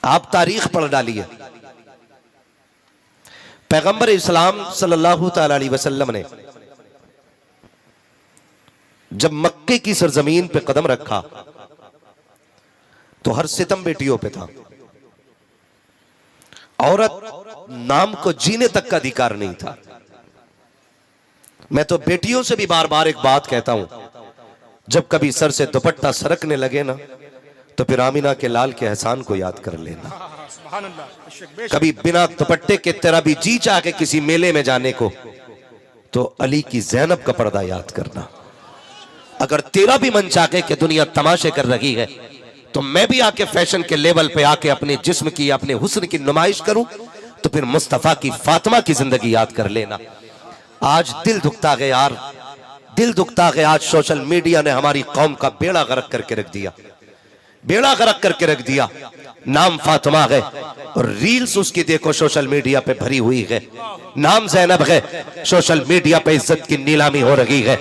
आप तारीख पढ़ डालिए। पैगंबर इस्लाम सल्लल्लाहु तआला अलैहि वसल्लम ने जब मक्के की सरजमीन पे कदम रखा तो हर सितम बेटियों पे था। औरत नाम को जीने तक का अधिकार नहीं था। मैं तो बेटियों से भी बार बार एक बात कहता हूं, जब कभी सर से दुपट्टा सरकने लगे ना तो फिर आमिना के लाल के एहसान को याद कर लेना। कभी बिना दुपट्टे के तेरा भी जी चाह के किसी मेले में जाने को तो अली की ज़ैनब का पर्दा याद करना। अगर तेरा भी मन चाहे कि दुनिया तमाशे कर रही है तो मैं भी आके फैशन के लेवल पे आके अपने जिस्म की अपने हुस्न की नुमाइश करूं तो फिर मुस्तफा की फातिमा की जिंदगी याद कर लेना। आज दिल दुखता है यार, दिल दुखता है। आज सोशल मीडिया ने हमारी कौम का बेड़ा गर्क करके रख दिया, बेड़ा गर्क करके रख दिया। नाम फातिमा है और रील्स उसकी देखो सोशल मीडिया पे भरी हुई है। नाम ज़ैनब है, सोशल मीडिया पे इज्जत की नीलामी हो रही है।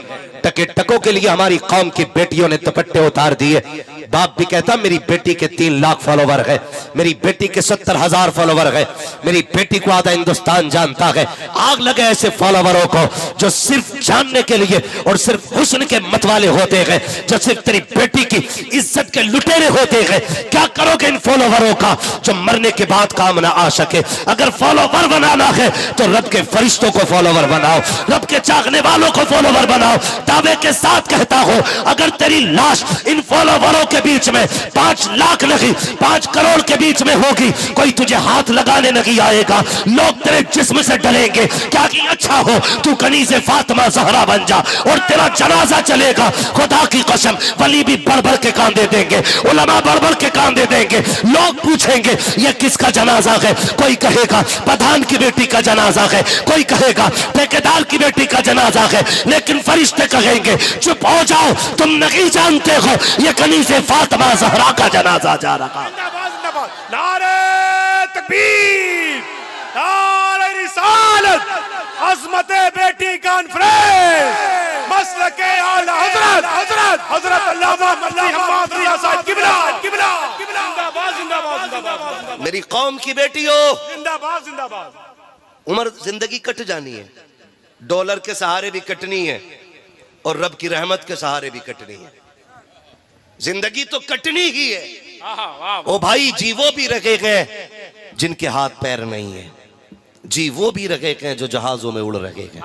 टके टकों के लिए हमारी कौम की बेटियों ने दुपट्टे उतार दिए। बाप भी कहता मेरी बेटी के 3 लाख फॉलोवर है, मेरी बेटी के 70,000 फॉलोवर है, मेरी बेटी को आधा हिंदुस्तान जानता है। आग लगे ऐसे फॉलोवरों को जो सिर्फ जानने के लिए और सिर्फ हुस्न के मतवाले होते हैं, जो सिर्फ तेरी बेटी की इज्जत के लुटेरे होते हैं। क्या करोगे इन फॉलोवरों का जो मरने के बाद काम ना आ सके? अगर फॉलोवर बनाना है तो रब के फरिश्तों को फॉलोवर बनाओ, रब के चाहने वालों को फॉलोवर बनाओ। दावे के साथ कहता हो अगर तेरी लाश इन फॉलोवरों के बीच में 5 लाख नहीं 5 करोड़ के बीच में होगी, कोई तुझे हाथ लगाने नहीं आएगा। लोग तेरे जिस्म से डरेंगे। क्या कि अच्छा हो तू कनीज़े फातिमा ज़हरा बन जा और तेरा जनाजा चलेगा। खुदा की कसम वली भी बढ़ बढ़ के कांधे देंगे, उलमा बढ़ बढ़ के कांधे देंगे। लोग पूछेंगे ये किसका जनाजा है? कोई कहेगा प्रधान की बेटी का जनाजा है, कोई कहेगा ठेकेदार की बेटी का जनाजा है, लेकिन फरिश्ते कहेंगे चुप हो जाओ, तुम नहीं जानते हो ये कनीज़े फातिमा ज़हरा का जनाजा जा रहा। नारे तकबीर, नारे रिसालत, अज़मते बेटी कॉन्फ्रेंस, मसलके आला हज़रत हज़रत हज़रत अल्लामा मुफ्ती हम्माद रियाज़ साहब किबला किबला जिंदाबाद जिंदाबाद जिंदाबाद। मेरी कौम की बेटियों जिंदाबाद जिंदाबाद। उम्र जिंदगी कट जानी है, डॉलर के सहारे भी कटनी है और रब की रहमत के सहारे भी कटनी है। जिंदगी तो कटनी ही है। ओ भाई जी वो भी रखे गए जिनके हाथ पैर नहीं है, जी वो भी रखे गए जो जहाजों में उड़ रहे हैं,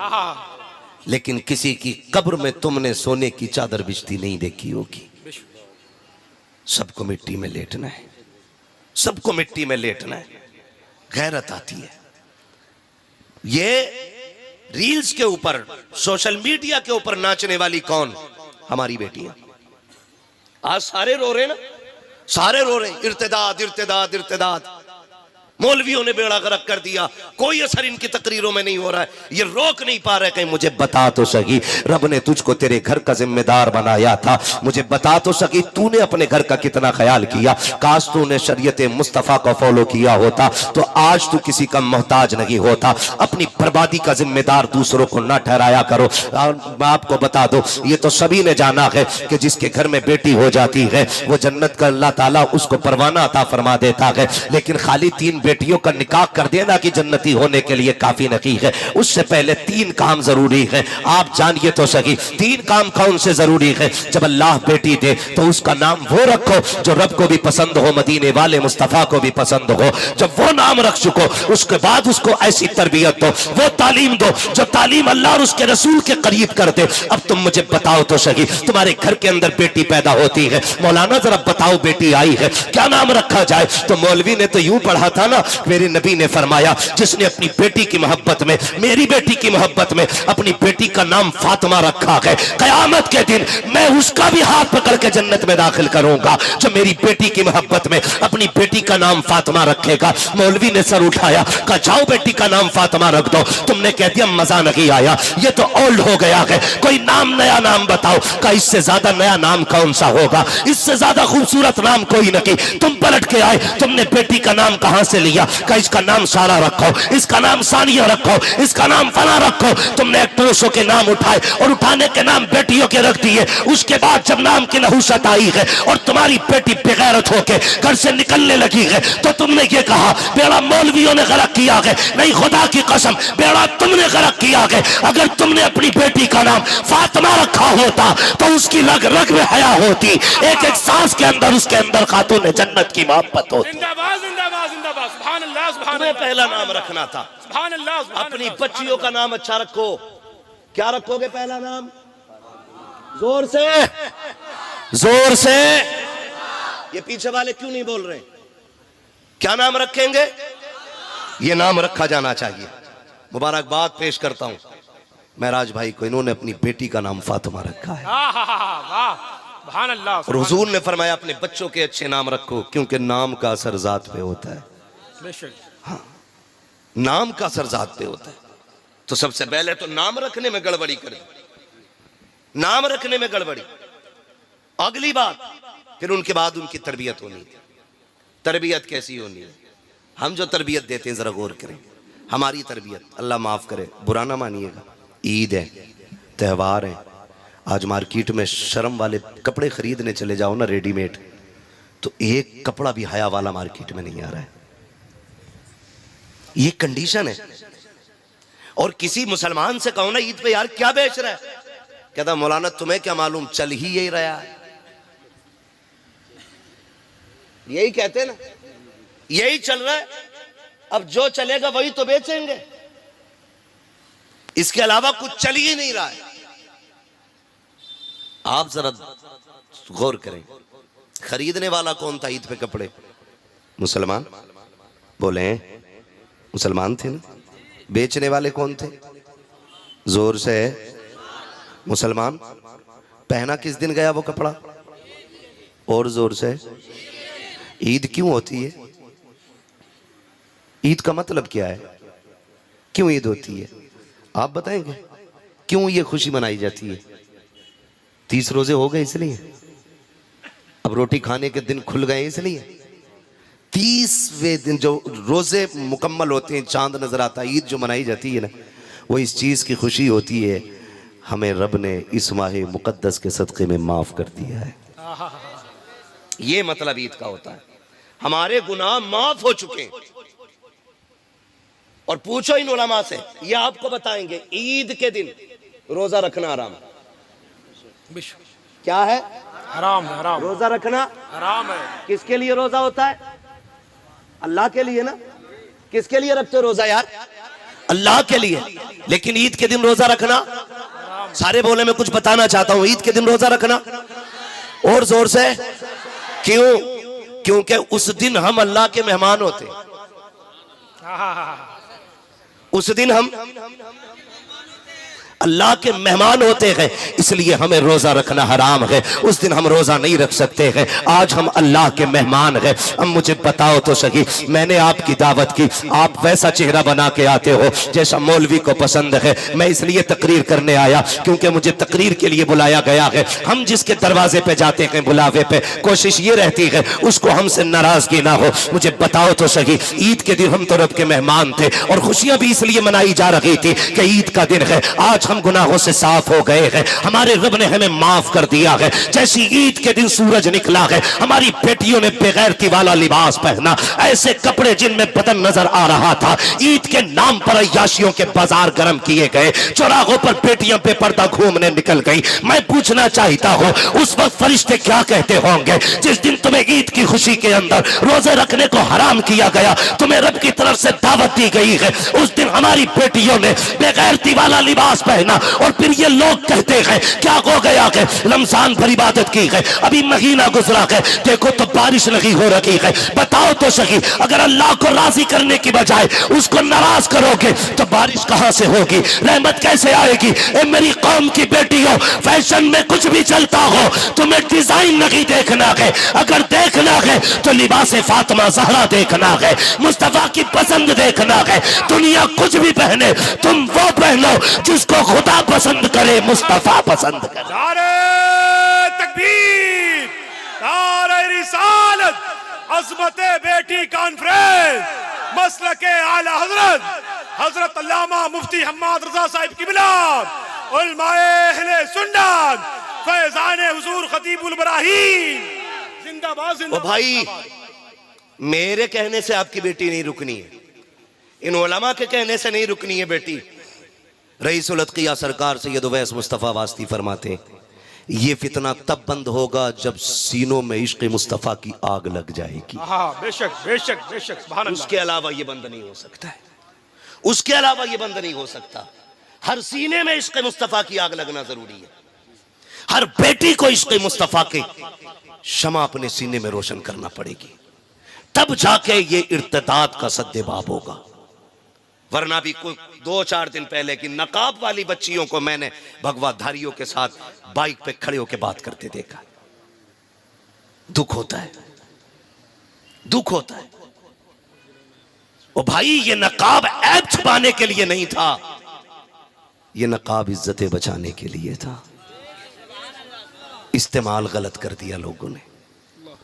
लेकिन किसी की कब्र में तुमने सोने की चादर बिछती नहीं देखी होगी। सबको मिट्टी में लेटना है, सबको मिट्टी में लेटना है। गैरत आती है। ये रील्स के ऊपर सोशल मीडिया के ऊपर नाचने वाली कौन? हमारी बेटियां। आज सारे रो रहे ना, सारे रो रहे इर्तिदाद इर्तिदाद इर्तिदाद। मौलवियों ने बेड़ा गर्क कर दिया, कोई असर इनकी तकरीरों में नहीं हो रहा है, ये रोक नहीं पा रहे। कहीं मुझे बता तो सकी, रब ने तुझको तेरे घर का जिम्मेदार बनाया था, मुझे बता तो सकी तूने अपने घर का कितना ख्याल किया। काश तूने शरीयत मुस्तफ़ा को फॉलो किया होता तो आज तू किसी का मोहताज नहीं होता। अपनी बर्बादी का जिम्मेदार दूसरों को ना ठहराया करो। मैं आपको बता दो, ये तो सभी ने जाना है कि जिसके घर में बेटी हो जाती है वो जन्नत का अल्लाह ताला उसको परवाना अता फरमा देता है। लेकिन खाली 3 बेटियों का निकाह कर देना कि जन्नती होने के लिए काफी नहीं है, उससे पहले 3 काम जरूरी है। आप जानिए तो सही 3 काम कौन से जरूरी है। जब अल्लाह बेटी दे तो उसका नाम वो रखो जो रब को भी पसंद हो, मदीने वाले मुस्तफा को भी पसंद हो। जब वो नाम रख चुको उसके बाद उसको ऐसी तरबियत दो, वो तालीम दो जो तालीम अल्लाह और उसके रसूल के करीब कर दे। अब तुम मुझे बताओ तो सही, तुम्हारे घर के अंदर बेटी पैदा होती है, मौलाना जरा बताओ बेटी आई है, क्या नाम रखा जाए? तो मौलवी ने तो यूं पढ़ा था ना, मेरे नबी ने फरमाया जिसने अपनी बेटी की मोहब्बत में, मेरी बेटी की मोहब्बत में अपनी बेटी का नाम फातिमा रखा है, कयामत के दिन मैं उसका भी हाथ पकड़ के जन्नत में दाखिल करूंगा जो मेरी बेटी की मोहब्बत में अपनी बेटी का नाम फातिमा रखेगा। मौलवी ने सर उठाया, कहा जाओ बेटी का नाम फातिमा रख दो। तुमने कह दिया मजा नहीं आया, ये तो ओल्ड हो गया है, कोई नाम नया नाम बताओ। का इससे ज्यादा नया नाम कौन सा होगा, इससे ज्यादा खूबसूरत नाम कोई नहीं। तुम पलट के आए, तुमने बेटी का नाम कहां से सानिया का इसका नाम सारा रखो, इसका नाम सानिया रखो, इसका नाम फला रखो। तुमने एक्ट्रेसों के नाम उठाए और उठाने के नाम बेटियों के रख दिए। उसके बाद जब नाम की नहुसत आई है और तुम्हारी बेटी बेगैरत होके घर से निकलने लगी है तो तुमने ये कहा बेड़ा मौलवियों ने गलत किया है। नहीं, खुदा की कसम, बेड़ा तुमने गलत किया है। अगर तुमने अपनी बेटी का नाम फातिमा रखा होता तो उसकी रग रग में हया होती, एक एक सांस के अंदर उसके अंदर खातून जन्नत की मोहब्बत होती। जिंदाबाद जिंदाबाद जिंदाबाद, सुभान अल्लाह सुभान तुम्हें अल्लाह। पहला नाम रखना था। सुभान अल्लाह सुभान अपनी अल्लाह। बच्चियों का नाम अच्छा रखो। क्या रखोगे पहला नाम? जोर से, जोर से। ये पीछे वाले क्यों नहीं बोल रहे? क्या नाम रखेंगे? ये नाम रखा जाना चाहिए। मुबारकबाद पेश करता हूं महराज भाई को, इन्होंने अपनी बेटी का नाम फातिमा रखा है। वाह, सुभान अल्लाह। और हुजूर ने फरमाया अपने बच्चों के अच्छे नाम रखो, क्योंकि नाम का असर जात पे होता है। बेशक। हाँ, नाम का असर जात पे होता है। तो सबसे पहले तो नाम रखने में गड़बड़ी कर दी, नाम रखने में गड़बड़ी। अगली बात, फिर उनके बाद उनकी तरबियत होनी है। तरबियत कैसी होनी है? हम जो तरबियत देते हैं जरा गौर करें। हमारी तरबियत, अल्लाह माफ करे, बुरा ना मानिएगा, ईद है, त्यौहार है। आज मार्केट में शर्म वाले कपड़े खरीदने चले जाओ ना रेडीमेड, तो एक कपड़ा भी हया वाला मार्केट में नहीं आ रहा है। ये कंडीशन है। और किसी मुसलमान से कहो ना ईद पे यार क्या बेच रहा है, कहता मौलाना तुम्हें क्या मालूम, चल ही यही रहा है। यही कहते ना, यही चल रहा है, अब जो चलेगा वही तो बेचेंगे, इसके अलावा कुछ चल ही नहीं रहा है। आप जरा गौर करें, खरीदने वाला कौन था ईद पे कपड़े? मुसलमान। बोले मुसलमान थे ना। बेचने वाले कौन थे? जोर से, मुसलमान। पहना किस दिन गया वो कपड़ा? और जोर से। ईद क्यों होती है? ईद का मतलब क्या है? क्यों ईद होती है? आप बताएंगे क्यों ये खुशी मनाई जाती है? 30 रोजे हो गए इसलिए? अब रोटी खाने के दिन खुल गए इसलिए? 30वें दिन जो रोजे मुकम्मल होते हैं, चांद नजर आता है, ईद जो मनाई जाती है ना, वो इस चीज की खुशी होती है हमें रब ने इस माह मुकद्दस के सदक़े में माफ कर दिया है। ये मतलब ईद का होता है। हमारे गुनाह माफ हो चुके हैं। और पूछो इन उलमा से, ये आपको बताएंगे ईद के दिन रोजा रखना हराम है। क्या है? हराम है, हराम। रोजा रखना हराम है। किसके लिए रोजा होता है? अल्लाह के लिए ना। किसके लिए रखते हो रोजा यार? अल्लाह के लिए। लेकिन ईद के दिन रोजा रखना, सारे बोले मैं कुछ बताना चाहता हूं, ईद के दिन रोजा रखना। और जोर से। क्यों? क्योंकि उस दिन हम अल्लाह के मेहमान होते हैं। उस दिन हम अल्लाह के मेहमान होते हैं, इसलिए हमें रोजा रखना हराम है। उस दिन हम रोजा नहीं रख सकते हैं। आज हम अल्लाह के मेहमान हैं। अब मुझे बताओ तो सही, मैंने आपकी दावत की, आप वैसा चेहरा बना के आते हो जैसा मौलवी को पसंद है। मैं इसलिए तकरीर करने आया क्योंकि मुझे तकरीर के लिए बुलाया गया है। हम जिसके दरवाजे पे जाते हैं बुलावे पे, कोशिश ये रहती है उसको हमसे नाराजगी ना हो। मुझे बताओ तो सही, ईद के दिन हम तो रब के मेहमान थे और खुशियां भी इसलिए मनाई जा रही थी कि ईद का दिन है। आज हम गुनाहों से साफ हो गए हैं, हमारे रब ने हमें माफ कर दिया है। जैसी ईद के दिन सूरज निकला है, हमारी बेटियों ने बेगैरती वाला लिबास पहना, ऐसे कपड़े जिनमें बदन नजर आ रहा था। ईद के नाम पर अय्याशियों के बाजार गर्म किए गए, चौराहों पर बेटियां बेपर्दा घूमने निकल गई। मैं पूछना चाहता हूं उस वक्त फरिश्ते क्या कहते होंगे जिस दिन तुम्हें ईद की खुशी के अंदर रोजे रखने को हराम किया गया, तुम्हें रब की तरफ से दावत दी गई है। उस दिन हमारी बेटियों ने बेगैरती वाला लिबास पहना और फिर ये लोग कहते हैं क्या हो गया है, रमजान भर इबादत की है, अभी महीना गुजरा है, देखो तो बारिश नहीं हो रही है। बताओ तो सही, अगर अल्लाह को राजी करने की बजाय उसको नाराज करोगे तो बारिश कहां से होगी, रहमत कैसे आएगी? ए मेरी कौम की बेटियों, फैशन में कुछ भी चलता हो, तुम्हें डिजाइन नहीं देखना है। अगर देखना है तो लिबास फातिमा ज़हरा देखना है, मुस्तफा की पसंद देखना है। दुनिया कुछ भी पहने, तुम वो पहनो जिसको खुदा पसंद करे, मुस्तफा पसंद करे। नारे तकबीर, नारे रिसालत, अज़मत बेटी कॉन्फ्रेंस। मसलके आला हजरत हजरत अल्लामा मुफ्ती हम्माद रजा साहिब की बिलाद उलमाए अहले सुन्नत फैजान हुजूर खतीबुल बराहीम जिंदाबाद ओ जिंदाबाद। भाई, मेरे कहने से आपकी बेटी नहीं रुकनी है, इन उलमा के कहने से नहीं रुकनी है बेटी। रईसुल अत्किया सरकार सैयद उवैस मुस्तफ़ा वास्ती फरमाते हैं, ये फितना तब बंद होगा जब सीनों में इश्क मुस्तफ़ा की आग लग जाएगी। बेशक बेशक बेशक सुभान अल्लाह। उसके अलावा ये बंद नहीं हो सकता है, उसके अलावा ये बंद नहीं हो सकता। हर सीने में इश्क मुस्तफ़ा की आग लगना जरूरी है। हर बेटी को इश्क मुस्तफ़ा के शमा अपने सीने में रोशन करना पड़ेगी, तब जाके ये इर्तिदाद का सद्देबाब होगा। वरना भी कोई 2-4 दिन पहले की नकाब वाली बच्चियों को मैंने भगवाधारियों के साथ बाइक पे खड़े होकर बात करते देखा। दुख होता है, दुख होता है। ओ भाई, ये नकाब ऐब छुपाने के लिए नहीं था, ये नकाब इज्जतें बचाने के लिए था। इस्तेमाल गलत कर दिया लोगों ने,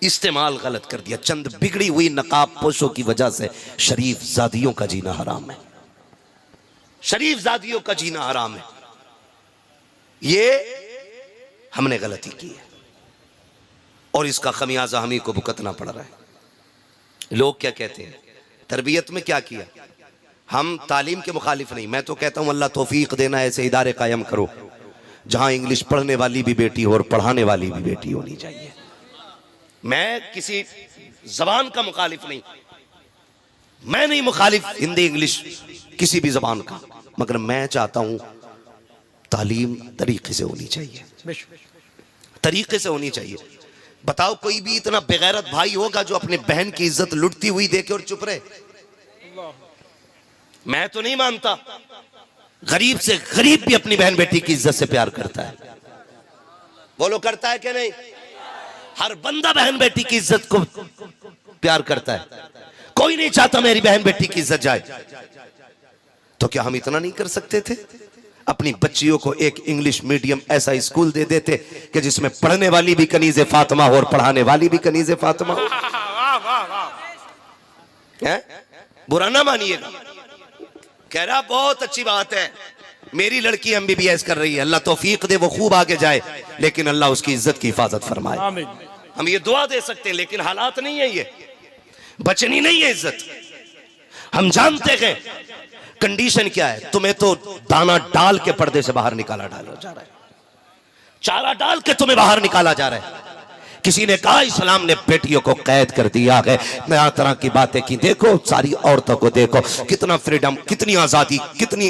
इस्तेमाल गलत कर दिया। चंद बिगड़ी हुई नकाब पोशों की वजह से शरीफ जादियों का जीना हराम है, शरीफ जादियों का जीना हराम है। ये हमने गलती की है और इसका खमियाजा हम ही को भुगतना पड़ रहा है। लोग क्या कहते हैं, तरबियत में क्या किया? हम तालीम के मुखालिफ नहीं, मैं तो कहता हूं अल्लाह तौफीक देना, ऐसे इदारे कायम करो जहां इंग्लिश पढ़ने वाली भी बेटी हो और पढ़ाने वाली भी बेटी होनी चाहिए। मैं किसी जबान का मुखालिफ नहीं, मैं नहीं मुखालिफ हिंदी इंग्लिश किसी भी जबान का, मगर मैं चाहता हूं तालीम तरीके से होनी चाहिए, तरीके से होनी चाहिए। बताओ, कोई भी इतना बेगैरत भाई होगा जो अपने बहन की इज्जत लुटती हुई देखे और चुप रहे? मैं तो नहीं मानता। गरीब से गरीब भी अपनी बहन बेटी की इज्जत से प्यार करता है। बोलो, करता है कि नहीं? हर बंदा बहन बेटी की इज्जत को प्यार करता है। कोई नहीं चाहता मेरी बहन बेटी की इज्जत जाए। तो क्या हम इतना नहीं कर सकते थे? अपनी बच्चियों को एक इंग्लिश मीडियम ऐसा स्कूल दे देते कि जिसमें पढ़ने वाली भी कनीज़े फातिमा हो और पढ़ाने वाली भी कनीज़े फातिमा हो। बुरा ना मानिएगा, कह रहा बहुत अच्छी बात है, मेरी लड़की MBBS कर रही है, अल्लाह तौफीक दे, वो खूब आगे जाए, लेकिन अल्लाह उसकी इज्जत की हिफाजत फरमाए। हम ये दुआ दे सकते हैं, लेकिन हालात नहीं है, ये बचनी नहीं है इज्जत। हम जानते हैं कंडीशन क्या है। तुम्हें तो दाना डाल के पर्दे से बाहर निकाला डाला जा रहा है, चारा डाल के तुम्हें बाहर निकाला जा रहा है। किसी ने कहा इस्लाम ने बेटियों को कैद कर दिया है, नया तरह की बातें की। देखो सारी औरतों को देखो, कितना फ्रीडम, कितनी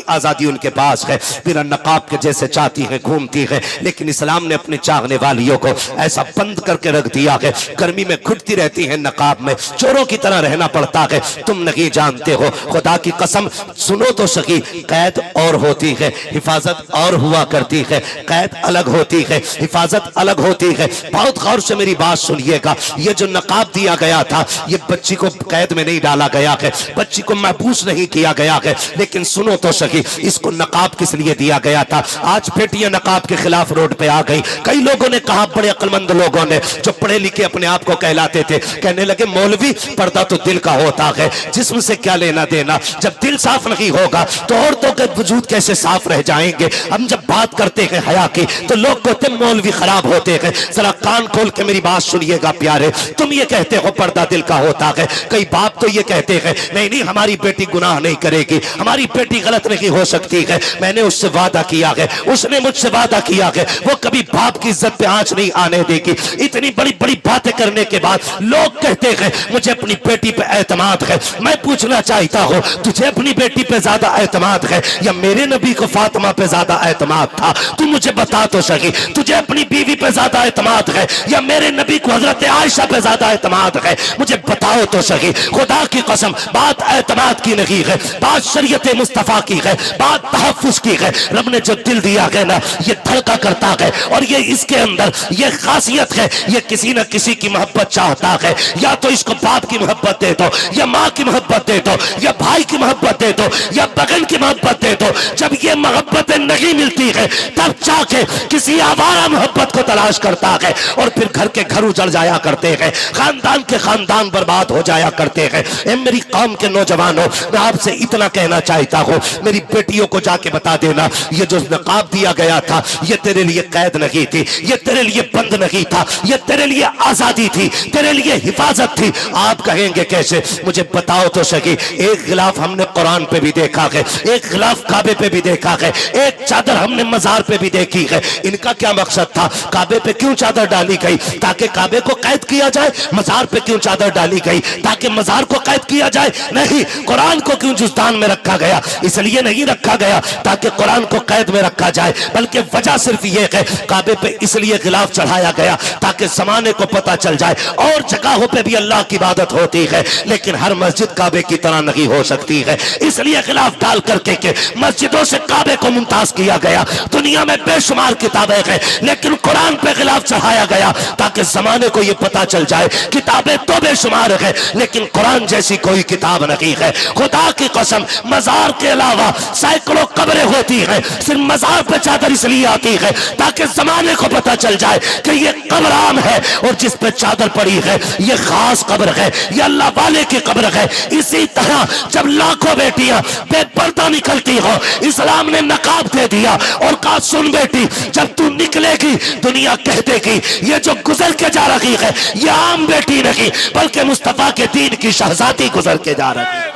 आजादी उनके पास है, बिना नकाब के जैसे चाहती है घूमती है। लेकिन इस्लाम ने अपने चाहने वालियों को ऐसा बंद करके रख दिया है, गर्मी में घुटती रहती है नकाब में, चोरों की तरह रहना पड़ता है। तुम नहीं जानते हो, खुदा की कसम सुनो तो सही, कैद और होती है, हिफाजत और हुआ करती है। कैद अलग होती है, हिफाजत अलग होती है। बहुत गौर से मेरी बात सुनिएगा, ये जो नकाब दिया गया था, ये बच्ची को कैद में नहीं डाला गया है, बच्ची को महबूस नहीं किया गया है। लेकिन सुनो तो सही, इसको नकाब किस लिए दिया गया था? आज बेटियां नकाब के खिलाफ रोड पे आ गई। कई लोगों ने कहा, बड़े अक्लमंद लोगों ने जो पढ़े लिखे अपने आप को कहलाते थे, कहने लगे मौलवी पर्दा तो दिल का होता है, जिस्म से क्या लेना देना। जब दिल साफ नहीं होगा तो औरतों के वजूद कैसे साफ रह जाएंगे? हम जब बात करते हैं हया की तो लोग कहते मौलवी खराब होते हैं। जरा कान खोल के मेरी बात सुनिएगा प्यारे, तुम ये कहते हो पर्दा दिल का होता है, कई बाप तो ये कहते हैं नहीं नहीं हमारी बेटी गुनाह नहीं करेगी, हमारी बेटी गलत नहीं हो सकती है। मैंने उससे वादा किया है, उसने मुझसे वादा किया है, वो कभी बाप की इज्जत पे आंच नहीं आने देगी। इतनी बड़ी बड़ी बातें करने के बाद लोग कहते हैं मुझे अपनी बेटी पे एतमाद है। मैं पूछना चाहता हूँ, तुझे अपनी बेटी पे ज्यादा एतमाद है या मेरे नबी को फातिमा पे ज्यादा एतमाद था? तू मुझे बता तो सही, तुझे अपनी बीवी पे ज्यादा एतमाद है या मेरे नबी को हजरत आयशा पे ज्यादा एतमाद है? मुझे बताओ तो सही। खुदा की कसम, बात एतमाद की नहीं है, बात शरीयत मुस्तफा की है, बात तहफ्फुज की है। रब ने जो दिल दिया है ना, ये धड़का करता है और ये इसके अंदर ये खासियत है, ये किसी न किसी की मोहब्बत चाहता है। या तो इसको बाप की मोहब्बत दे दो, या माँ की मोहब्बत दे दो, या भाई की मोहब्बत दे दो, या बहन की मोहब्बत दे दो। जब ये मोहब्बतें नहीं मिलती है तब जाके किसी आवारा मोहब्बत को तलाश करता है और फिर घर घर के घर उजड़ जाया करते हैं, खानदान के खानदान बर्बाद हो जाया करते हैं। ए मेरी कौम के नौजवानों, मैं आपसे इतना कहना चाहता हूँ, मेरी बेटियों को जाके बता देना, ये जो नकाब दिया गया था ये तेरे लिए कैद नहीं थी, ये तेरे लिए बंद नहीं था, ये तेरे लिए आजादी थी, तेरे लिए हिफाजत थी। आप कहेंगे कैसे? मुझे बताओ तो सही। एक गिलाफ हमने कुरान पे भी देखा है, एक गिलाफ काबे पे भी देखा है, एक चादर हमने मजार पे भी देखी है। इनका क्या मकसद था? काबे पे क्यों चादर डाली गई? ताकि काबे को कैद किया जाए। मजार पे क्यों चादर डाली गई? ताकि मजार को कैद किया जाए। नहीं, कुरान को क्यों जुस्तान में रखा गया? इसलिए नहीं रखा गया ताकि कुरान को कैद में रखा जाए, बल्कि वजह सिर्फ ये है, काबे पे इसलिए गिलाफ चढ़ाया गया ताकि जमाने को पता चल जाए और जगहों पे भी अल्लाह की इबादत होती है, लेकिन हर मस्जिद काबे की तरह नहीं हो सकती है। इसलिए गिलाफ डाल करके के मस्जिदों से काबे को मुमताज किया गया। दुनिया में बेशुमार किताबें हैं, लेकिन कुरान पे गिलाफ चढ़ाया गया ताकि जमाने को यह पता चल जाए, किताबें तो बेशुमार है लेकिन कुरान जैसी कोई किताब नहीं है। खुदा की कसम, मजार के अलावा सैकड़ों कब्रें होती हैं, सिर्फ मजार पे चादर इसलिए आती है ताकि जमाने को पता चल जाए कि ये कब्र आम है और जिस पे चादर पड़ी है ये खास कब्र है, ये अल्लाह वाले की कब्र है। इसी तरह जब लाखों बेटियां बेपर्दा निकलती हो, इस्लाम ने नकाब दे दिया और कहा, सुन बेटी, जब तू निकलेगी दुनिया कह देगी ये जो गुजर के जा रही है ये आम बेटी नहीं बल्कि मुस्तफा के दीन की शहजादी गुजर के जा रही है।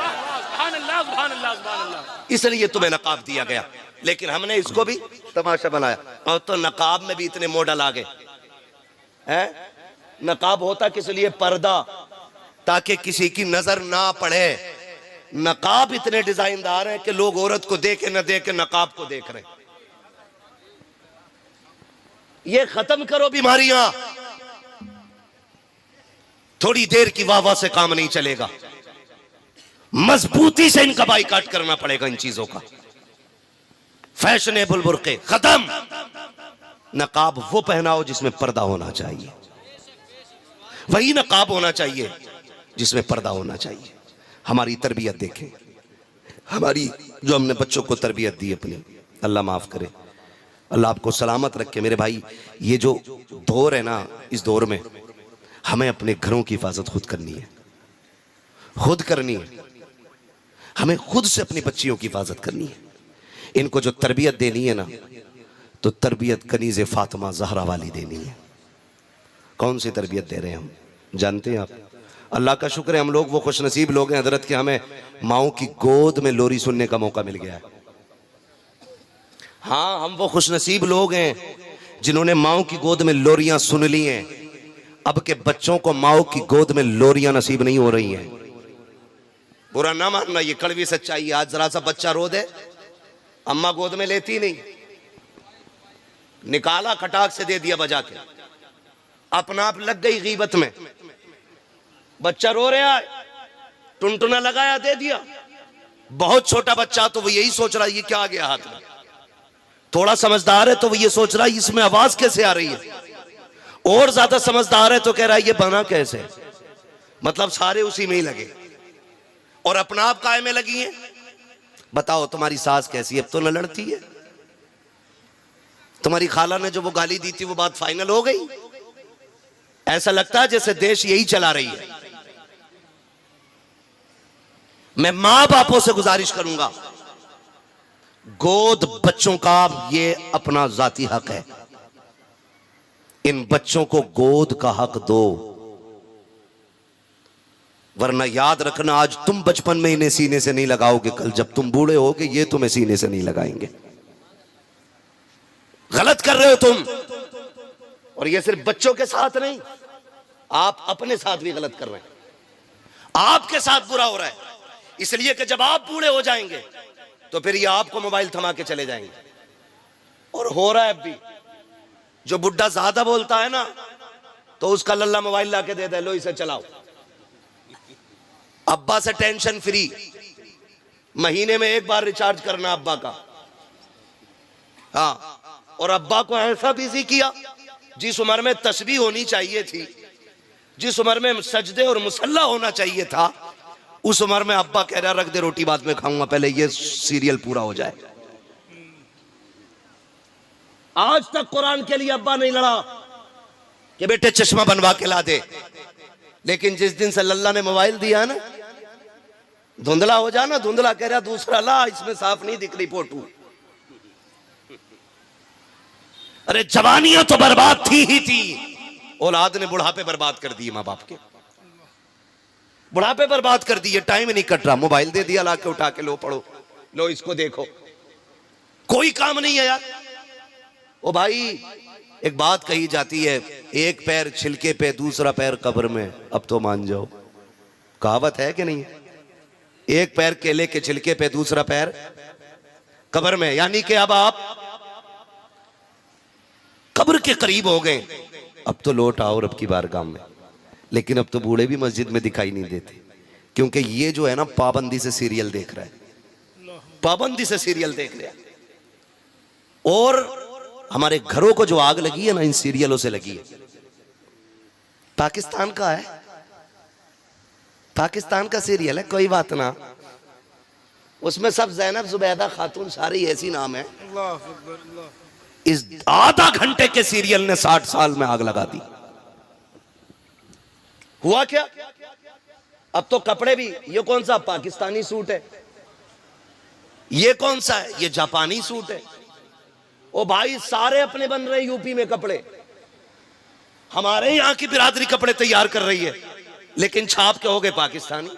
इसलिए तुम्हें नकाब दिया गया, लेकिन हमने इसको भी तमाशा बनाया। और तो नकाब में भी इतने मॉडल आ गए हैं। नकाब होता किस लिए? पर्दा, ताकि किसी की नजर ना पड़े। नकाब इतने डिजाइनदार हैं कि लोग औरत को देखे न देखे नकाब को देख रहे हैं। ये खत्म करो बीमारियां। थोड़ी देर की वाह से काम नहीं चलेगा, मजबूती से इनका बाइकाट करना पड़ेगा। इन चीजों का फैशनेबल बुर्के खत्म। नकाब वो पहनाओ जिसमें पर्दा होना चाहिए, वही नकाब होना चाहिए जिसमें पर्दा होना चाहिए। हमारी तरबियत देखें, हमारी जो हमने बच्चों को तरबियत दी अपनी, अल्लाह माफ करे, अल्लाह आपको सलामत रखे। मेरे भाई, ये जो दौर है ना, इस दौर में हमें अपने घरों की हिफाजत खुद करनी है, खुद करनी है। हमें खुद से अपनी बच्चियों की हिफाजत करनी है। इनको जो तरबियत देनी है ना, तो तरबियत कनीज़े फातिमा ज़हरा वाली देनी है। कौन सी तरबियत दे रहे हैं हम जानते हैं आप? अल्लाह का शुक्र है, हम लोग वो खुशनसीब लोग हैं हजरत के, हमें माओ की गोद में लोरी सुनने का मौका मिल गया है। हाँ, हम वो खुशनसीब लोग हैं जिन्होंने माओ की गोद में लोरियां सुन ली हैं। अब के बच्चों को माओ की गोद में लोरियां नसीब नहीं हो रही हैं। बुरा ना मानना, ये कड़वी सच्चाई है। आज जरा सा बच्चा रो दे, अम्मा गोद में लेती नहीं, निकाला खटाक से दे दिया बजा के, अपना आप लग गई गीबत में। बच्चा रो रहा है, टुनटुना लगाया, दे दिया। बहुत छोटा बच्चा तो वो यही सोच रहा है ये क्या आ गया हाथ में। थोड़ा समझदार है तो वो ये सोच रहा है इसमें आवाज कैसे आ रही है। और ज्यादा समझदार है तो कह रहा है ये बना कैसे। मतलब सारे उसी में ही लगे और अपना आप काय में लगी है। बताओ तुम्हारी सास कैसी है? अब तो न लड़ती है। तुम्हारी खाला ने जो वो गाली दी थी वो बात फाइनल हो गई। ऐसा लगता है जैसे देश यही चला रही है। मैं मां बापों से गुजारिश करूंगा, गोद बच्चों का ये अपना जाती हक है। इन बच्चों को गोद का हक दो, वरना याद रखना, आज तुम बचपन में इन्हें सीने से नहीं लगाओगे, कल जब तुम बूढ़े होगे ये तुम्हें सीने से नहीं लगाएंगे। गलत कर रहे हो तुम। और ये सिर्फ बच्चों के साथ नहीं, आप अपने साथ भी गलत कर रहे हैं। आपके साथ बुरा हो रहा है, इसलिए कि जब आप बूढ़े हो जाएंगे तो फिर ये आपको मोबाइल थमा के चले जाएंगे। और हो रहा है अब भी। जो बुढ़ा ज्यादा बोलता है ना, तो उसका लल्ला मोबाइल लाके दे दे, लो इसे चलाओ। अब्बा से टेंशन फ्री, महीने में एक बार रिचार्ज करना अब्बा का। हाँ, और अब्बा को ऐसा बिजी किया, जिस उम्र में तस्बीह होनी चाहिए थी, जिस उम्र में सजदे और मुसल्ला होना चाहिए था, उस उम्र में अब्बा कह रहा रख दे रोटी बाद में खाऊंगा, पहले ये सीरियल पूरा हो जाए। आज तक कुरान के लिए अब्बा नहीं लड़ा, कि बेटे चश्मा बनवा के ला दे, लेकिन जिस दिन से लल्ला ने मोबाइल दिया ना, धुंधला हो जाना, धुंधला कह रहा दूसरा ला, इसमें साफ नहीं दिख रही फोटो। अरे जवानियां तो बर्बाद थी ही थी, औलाद ने बुढ़ापे बर्बाद कर दिए, मां बाप के बुढ़ापे बर्बाद कर दिए। टाइम नहीं कट रहा, मोबाइल दे दिया, लाके उठा के लो पढ़ो, लो इसको देखो, कोई काम नहीं है यार। ओ भाई एक बात कही जाती है, एक पैर छिलके पे दूसरा पैर कब्र में, अब तो मान जाओ, कहावत है कि नहीं? एक पैर केले के छिलके पे दूसरा पैर कब्र में, यानी कि अब आप कब्र के करीब हो गए। अब तो लौट आओ रब की बारगाह में। लेकिन अब तो बूढ़े भी मस्जिद में दिखाई नहीं देते, क्योंकि ये जो है ना पाबंदी से सीरियल देख रहा है, पाबंदी से सीरियल देख रहा है। और हमारे घरों को जो आग लगी है ना, इन सीरियलों से लगी है। पाकिस्तान का है, पाकिस्तान का सीरियल है, कोई बात ना, उसमें सब ज़ैनब जुबैदा खातून सारी ऐसी नाम है। इस आधा घंटे के सीरियल ने 60 साल में आग लगा दी। हुआ क्या? अब तो कपड़े भी, ये कौन सा पाकिस्तानी सूट है, ये कौन सा है, ये जापानी सूट है। ओ भाई सारे अपने बन रहे यूपी में कपड़े, हमारे यहां की बिरादरी कपड़े तैयार कर रही है, लेकिन छाप के हो गए पाकिस्तानी।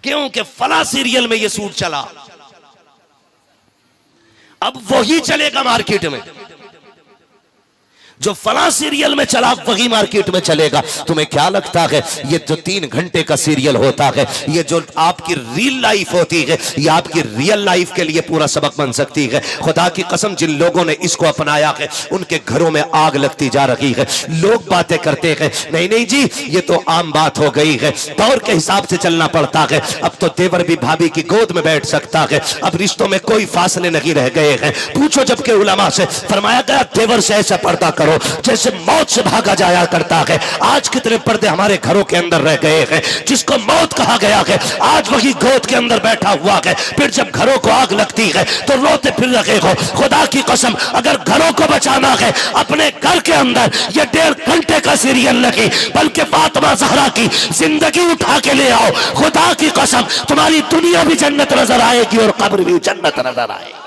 क्यों? कि फला सीरियल में ये सूट चला, अब वही चलेगा मार्केट में, जो फला सीरियल में चला वही मार्केट में चलेगा। तुम्हें क्या लगता है ये जो 3 घंटे का सीरियल होता है, ये जो आपकी रियल लाइफ होती है, ये आपकी रियल लाइफ के लिए पूरा सबक बन सकती है? खुदा की कसम, जिन लोगों ने इसको अपनाया है उनके घरों में आग लगती जा रही है। लोग बातें करते हैं, नहीं नहीं जी ये तो आम बात हो गई है, दौर के हिसाब से चलना पड़ता है। अब तो देवर भी भाभी की गोद में बैठ सकता है, अब रिश्तों में कोई फासले नहीं रह गए हैं। पूछो जबकि उलमा से, फरमाया गया देवर से ऐसा पर्दा करो जैसे मौत से भागा जाया करता है। आज कितने पर्दे हमारे घरों के अंदर रह गए हैं। जिसको मौत कहा गया है आज वही गोद के अंदर बैठा हुआ है। फिर जब घरों को आग लगती है तो रोते फिर रहे हो। खुदा की कसम, अगर घरों को बचाना है, अपने घर के अंदर ये 1.5 घंटे का सीरियल लगी, बल्कि फातिमा ज़हरा की जिंदगी उठा के ले आओ। खुदा की कसम, तुम्हारी दुनिया भी जन्नत नजर आएगी और कब्र भी जन्नत नजर आएगी।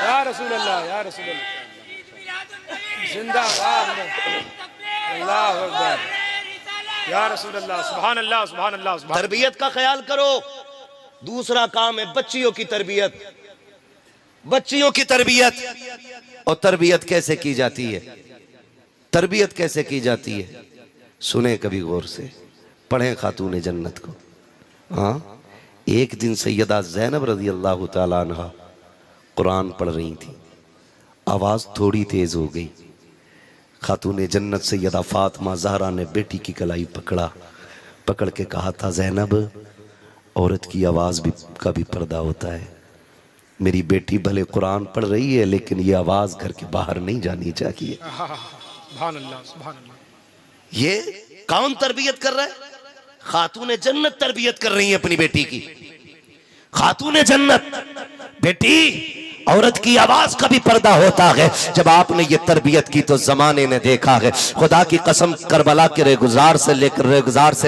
या रसूल अल्लाह, या रसूल अल्लाह, जिंदाबाद, अल्लाह अकबर, या रसूल अल्लाह, सुभान अल्लाह, सुभान अल्लाह, सुभान। तरबियत का ख्याल करो। दूसरा काम है बच्चियों की तरबियत, बच्चियों की तरबियत। और तरबियत कैसे की जाती है? तरबियत कैसे की जाती है? सुने कभी गौर से, पढ़ें खातून जन्नत को। हाँ, एक दिन सैयदा ज़ैनब रज़ी अल्लाह तआला अन्हा कुरान पढ़ रही थी, आवाज़ थोड़ी तेज़ हो गई। खातून जन्नत सैयदा फातिमा ज़हरा ने बेटी की कलाई पकड़ के कहा था, ज़ैनब औरत की आवाज़ भी का भी पर्दा होता है। मेरी बेटी भले कुरान पढ़ रही है, लेकिन ये आवाज़ घर के बाहर नहीं जानी चाहिए। सुभान अल्लाह, सुभान अल्लाह। ये कौन तरबियत कर रहा है? खातून जन्नत तरबियत कर रही है अपनी बेटी की। खातून जन्नत, बेटी औरत की आवाज का भी पर्दा होता है। जब आपने ये तरबियत की तो जमाने ने देखा है। खुदा की कसम, करबला के रेगुजार से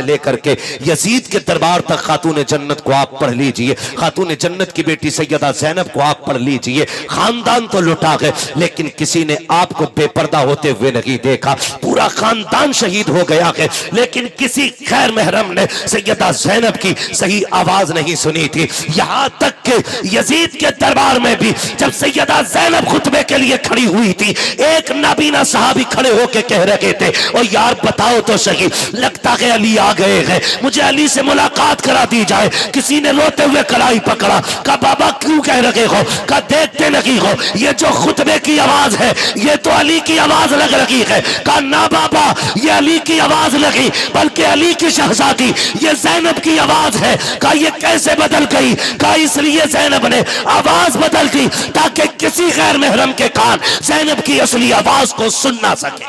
लेकर के यजीद के दरबार तक खातून जन्नत को आप पढ़ लीजिए। खातून जन्नत की बेटी सैयदा ज़ैनब को आप पढ़ लीजिए। खानदान तो लुटा है, लेकिन किसी ने आपको बेपर्दा होते हुए नहीं देखा। पूरा खानदान शहीद हो गया है, लेकिन किसी खैर महरम ने सैयदा ज़ैनब की सही आवाज नहीं सुनी थी। यहां तक कि यजीद के दरबार में भी जब सैयदा ज़ैनब खुतबे के लिए खड़ी हुई थी, एक नाबीना साहबी खड़े होके कह रहे थे, ओ यार बताओ तो सही, लगता है अली आ गए हैं, मुझे अली से मुलाकात करा दी जाए। किसी ने रोते हुए कलाई पकड़ा, कहा बाबा क्यों कह रहे हो? कहा देखते नहीं हो, ये जो खुतबे की आवाज है ये तो अली की आवाज लग रही है। कहा ना बाबा, ये अली की आवाज लगी, बल्कि अली की शहजादी ये ज़ैनब की आवाज है। कहा ये कैसे बदल गई? कहा इसलिए ज़ैनब ने आवाज बदल दी ताकि किसी गैर महरम के कान ज़ैनब की असली आवाज को सुन ना सके।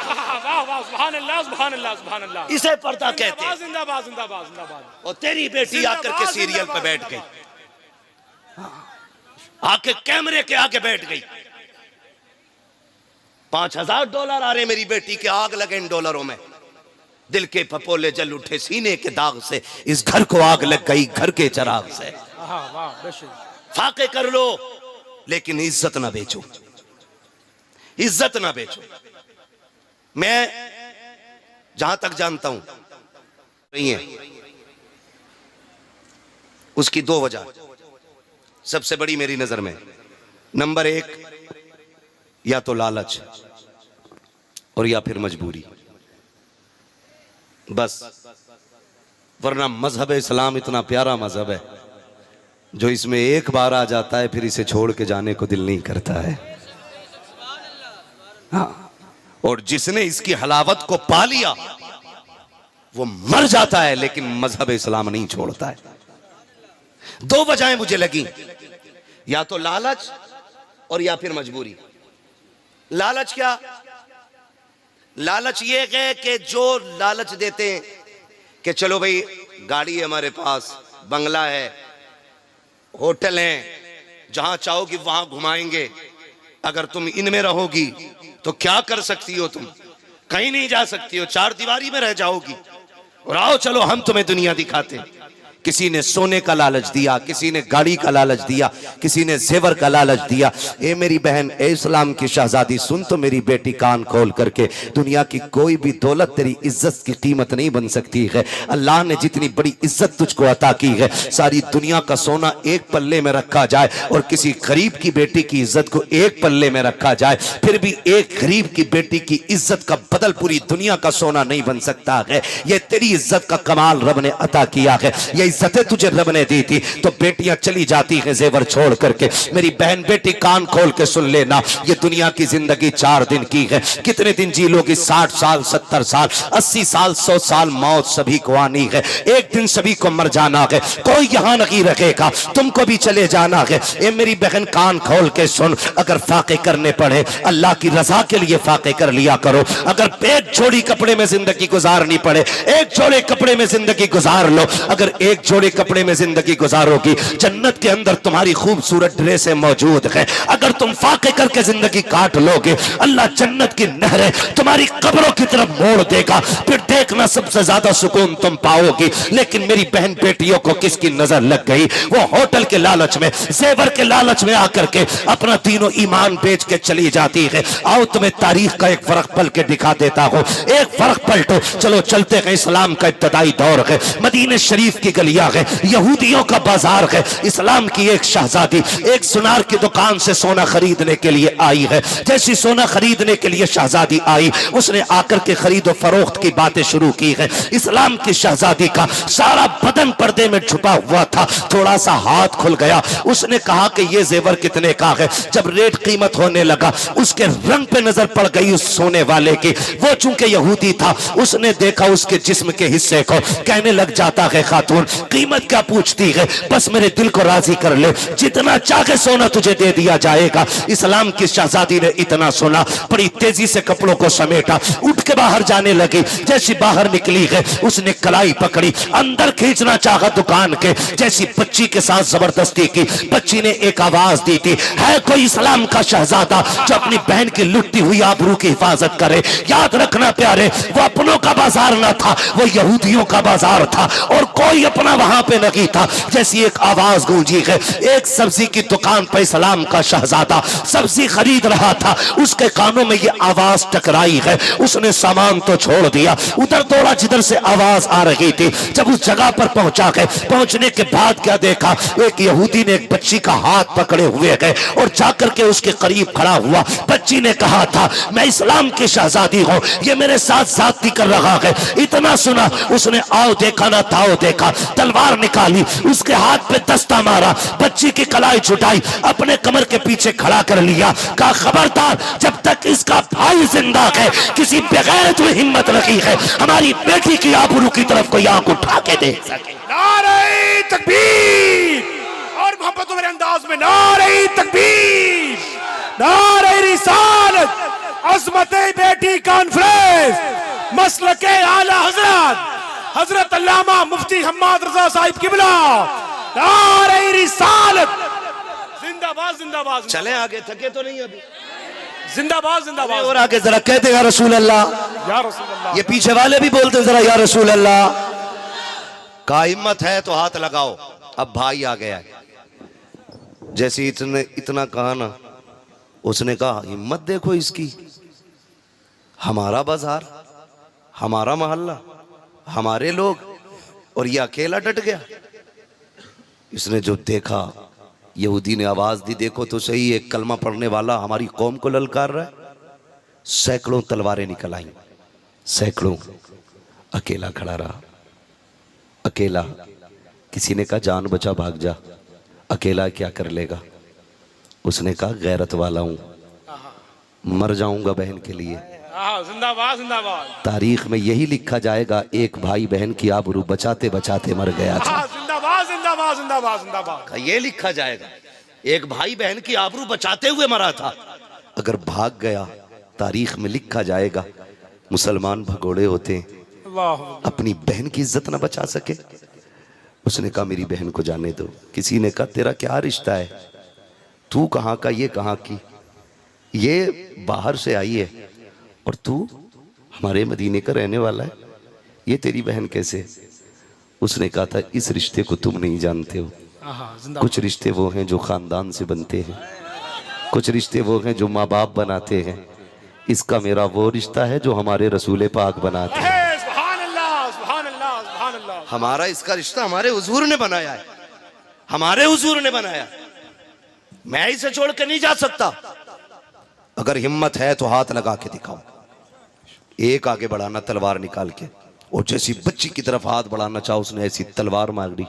इसे पर्दा कहते हैं। जिंदाबाद, जिंदाबाद, जिंदाबाद। और तेरी बेटी आकर के सीरियल पे बैठ गई, आके कैमरे के आगे बैठ गई, $5000 आ रहे मेरी बेटी के, आग लगे इन डॉलरों में। दिल के फपोले जल उठे सीने के दाग से, इस घर को आग लग गई घर के चराग से। फाके कर लो लेकिन इज्जत ना बेचो, इज्जत ना बेचो। मैं जहां तक जानता हूं नहीं है, उसकी 2 वजह सबसे बड़ी मेरी नजर में। नंबर 1, या तो लालच और या फिर मजबूरी, बस। वरना मजहब इस्लाम इतना प्यारा मजहब है जो इसमें एक बार आ जाता है फिर इसे छोड़ के जाने को दिल नहीं करता है। हाँ, और जिसने इसकी हलावत को पा लिया वो मर जाता है लेकिन मजहब इस्लाम नहीं छोड़ता है। 2 वजहें मुझे लगी, या तो लालच और या फिर मजबूरी। लालच क्या? लालच ये है कि जो लालच देते हैं कि चलो भाई गाड़ी है हमारे पास, बंगला है, होटल हैं, जहां चाहोगी वहां घुमाएंगे, अगर तुम इनमें रहोगी तो क्या कर सकती हो, तुम कहीं नहीं जा सकती हो, 4 दीवारी में रह जाओगी, और आओ चलो हम तुम्हें दुनिया दिखाते हैं। किसी ने सोने का लालच दिया, किसी ने गाड़ी का लालच दिया, किसी ने जेवर का लालच दिया। ए मेरी बहन, ए इस्लाम की शहजादी, सुन तो मेरी बेटी कान खोल करके, दुनिया की कोई भी दौलत तेरी इज्जत की कीमत नहीं बन सकती है। अल्लाह ने जितनी बड़ी इज्जत तुझको अता की है, सारी दुनिया का सोना एक पल्ले में रखा जाए और किसी गरीब की बेटी की इज्जत को एक पल्ले में रखा जाए, फिर भी एक गरीब की बेटी की इज्जत का बदल पूरी दुनिया का सोना नहीं बन सकता है। ये तेरी इज्जत का कमाल रब ने अता किया है, ये इज्जतें तुझे रब ने दी थी, तो बेटियां चली जाती हैं जेवर छोड़ करके। मेरी बहन बेटी कान खोल के सुन लेना, ये दुनिया की जिंदगी 4 दिन की है। कितने दिन जी लोगी? 60 साल, 70 साल, 80 साल, 100 साल, मौत सभी को आनी है। एक दिन सभी को मर जाना है, कोई यहां नहीं रखेगा, तुमको भी चले जाना है। ए मेरी बहन कान खोल के सुन, अगर फाके करने पड़े अल्लाह की रजा के लिए फाके कर लिया करो। अगर एक जोड़ी कपड़े में जिंदगी गुजारनी पड़े, एक जोड़े कपड़े में जिंदगी गुजार लो। अगर एक जोड़े कपड़े में जिंदगी गुजारोगी, जन्नत के अंदर तुम्हारी खूबसूरत ड्रेसें मौजूद है। अगर तुम फाके करके जिंदगी काट लोगे, अल्लाह जन्नत की नहरें तुम्हारी कब्रों की तरफ मोड़ देगा, फिर देखना सबसे ज्यादा सुकून तुम पाओगी। लेकिन मेरी बहन बेटियों को किसकी नजर लग गई? वो होटल के लालच में, जेवर के लालच में आकर के अपना तीनों ईमान बेच के चली जाती है। आओ तुम्हें तारीख का एक फर्क पल के दिखा देता हूं, एक फर्क पलटो। चलो चलते हैं, इस्लाम का इब्तदाई दौर है, मदीने शरीफ की गलियां है, यहूदियों का बाजार है। इस्लाम की एक शहजादी एक सुनार की दुकान से सोना खरीदने के लिए आई है। जैसी सोना खरीदने के लिए शहजादी आई, उसने आकर के खरीदो फरोख्त की बातें शुरू की है। इस्लाम की शहजादी का सारा बदन पर्दे में छुपा हुआ था, थोड़ा सा हाथ खुल गया। उसने कहा कि ये जेवर कितने का है? जब रेट कीमत होने लगा, उसके रंग पे नजर पड़ गई उस सोने वाले की। वो चूंकि यहूदी था, उसने देखा उसके जिस्म के हिस्से को, कहने लग जाता है खातून कीमत क्या पूछती है, बस मेरे दिल को राजी कर ले, जितना चाहे सोना तुझे दे दिया जाएगा। इस्लाम की शहजादी ने इतना सुना, बड़ी तेजी से कपड़ों को समेटा, उठ के बाहर जाने लगी। जैसी बाहर निकली है, उसने कलाई पकड़ी, अंदर खींचना चाहा दुकान के। जैसी बच्ची के साथ जबरदस्ती की, बच्ची ने एक आवाज दी थी, है कोई इस्लाम का शहजादा जो अपनी बहन की लुटती हुई आबरू की हिफाजत करे? याद रखना प्यारे, वो अपनों का बाजार ना था, वो यहूदियों का बाजार था, और कोई अपना वहां पे नहीं था। जैसी एक आवाज गूंजी है, एक सब्जी की दुकान पर इस्लाम का शहजादा सब्जी खरीद रहा था, उसके कानों में ये आवाज टकराई है। उसने सामान तो छोड़ दिया, उधर दौड़ा जिधर से आवाज आ रही थी। जब उस जगह पर पहुंचा गए, पहुंचने के बाद क्या देखा, एक यहूदी ने एक बच्ची का हाथ पकड़े हुए गए और जाकर के उसके करीब खड़ा हुआ। बच्ची ने कहा था, मैं इस्लाम की शहजादी हूं, ये मेरे साथ ज्यादती कर रहा है। इतना सुना, उसने आओ देखा ना ताओ देखा, तलवार निकाली, उसके हाथ पे दस्ता मारा, बच्ची की कलाई छुटाई, अपने कमर के पीछे खड़ा कर लिया। कहा खबरदार, जब तक इसका भाई जिंदा है, किसी बेगैरत में हिम्मत रखी है हमारी बेटी की आबरू की तरफ कोई आंख उठा के देख सके। नारे तकबीर, और मोहब्बत मेरे अंदाज में नारे तकबीर, नारे रिसालत, अज़मते बेटी कॉन्फ्रेंस, मसलके आला हजरत हजरत अल्लामा मुफ्ती हम्माद रजा साहिब किबला, नारे रिसालत, जिंदाबाद जिंदाबाद। चले आगे, थके तो नहीं अभी? जिंदाबाद जिंदाबाद। और आगे जरा कहते या रसूल अल्लाह, या रसूल अल्लाह। ये पीछे वाले भी बोलते जरा या रसूल अल्लाह। का हिम्मत है तो हाथ लगाओ। अब भाई आ गया है, जैसे इतना कहा ना, उसने कहा हिम्मत देखो इसकी, हमारा बाजार, हमारा मोहल्ला, हमारे लोग, और ये अकेला डट गया। इसने जो देखा, यहूदी ने आवाज दी, देखो तो सही, एक कलमा पढ़ने वाला हमारी कौम को ललकार रहा है। सैकड़ों तलवारें निकल आई, सैकड़ों। अकेला खड़ा रहा, अकेला। किसी ने कहा जान बचा भाग जा, अकेला क्या कर लेगा। उसने कहा गैरत वाला हूं, मर जाऊंगा बहन के लिए। जिंदाबाद जिंदाबाद। तारीख में यही लिखा जाएगा, एक भाई बहन की आबरू बचाते बचाते मर गया था। जिंदाबाद जिंदाबाद जिंदाबाद जिंदाबाद। ये लिखा जाएगा, एक भाई बहन की आबरू बचाते हुए मरा था। अगर भाग गया, तारीख में लिखा जाएगा, मुसलमान भगोड़े होते अपनी बहन की इज्जत ना बचा सके। उसने कहा मेरी बहन को जाने दो। किसी ने कहा तेरा क्या रिश्ता है, तू कहाँ का, ये कहाँ की, ये बाहर से आई है और तू हमारे मदीने का रहने वाला है, ये तेरी बहन कैसे। उसने कहा था इस रिश्ते को तुम नहीं जानते हो, कुछ रिश्ते वो हैं जो खानदान से बनते हैं, कुछ रिश्ते वो हैं जो माँ बाप बनाते हैं। इसका मेरा वो रिश्ता है जो हमारे रसूल पाक बनाते हैं। हमारा इसका रिश्ता हमारे हुजूर ने बनाया है, हमारे हुजूर ने बनाया। मैं इसे छोड़ के नहीं जा सकता। अगर हिम्मत है तो हाथ लगा के दिखाओ। एक आगे बढ़ाना तलवार निकाल के, और जैसी बच्ची की तरफ हाथ बढ़ाना चाहो, उसने ऐसी तलवार मार दी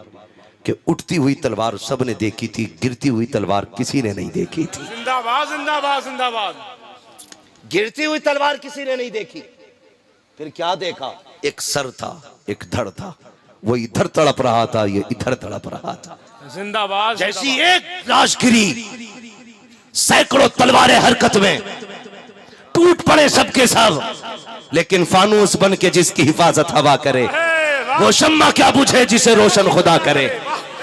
कि उठती हुई तलवार सबने देखी थी, गिरती हुई तलवार किसी ने नहीं देखी थी। जिंदाबाद जिंदाबाद जिंदाबाद। गिरती हुई तलवार किसी ने नहीं देखी। फिर क्या देखा, एक सर था, एक धड़ था, वो इधर तड़प रहा था, ये इधर तड़प रहा था। जिंदाबाद। जैसी एक लाश गिरी, सैकड़ों तलवारें हरकत में, टूट पड़े सबके सब। लेकिन फानूस बन के जिसकी हिफाजत हवा करे, वो शम्मा क्या बुझे जिसे रोशन खुदा करे।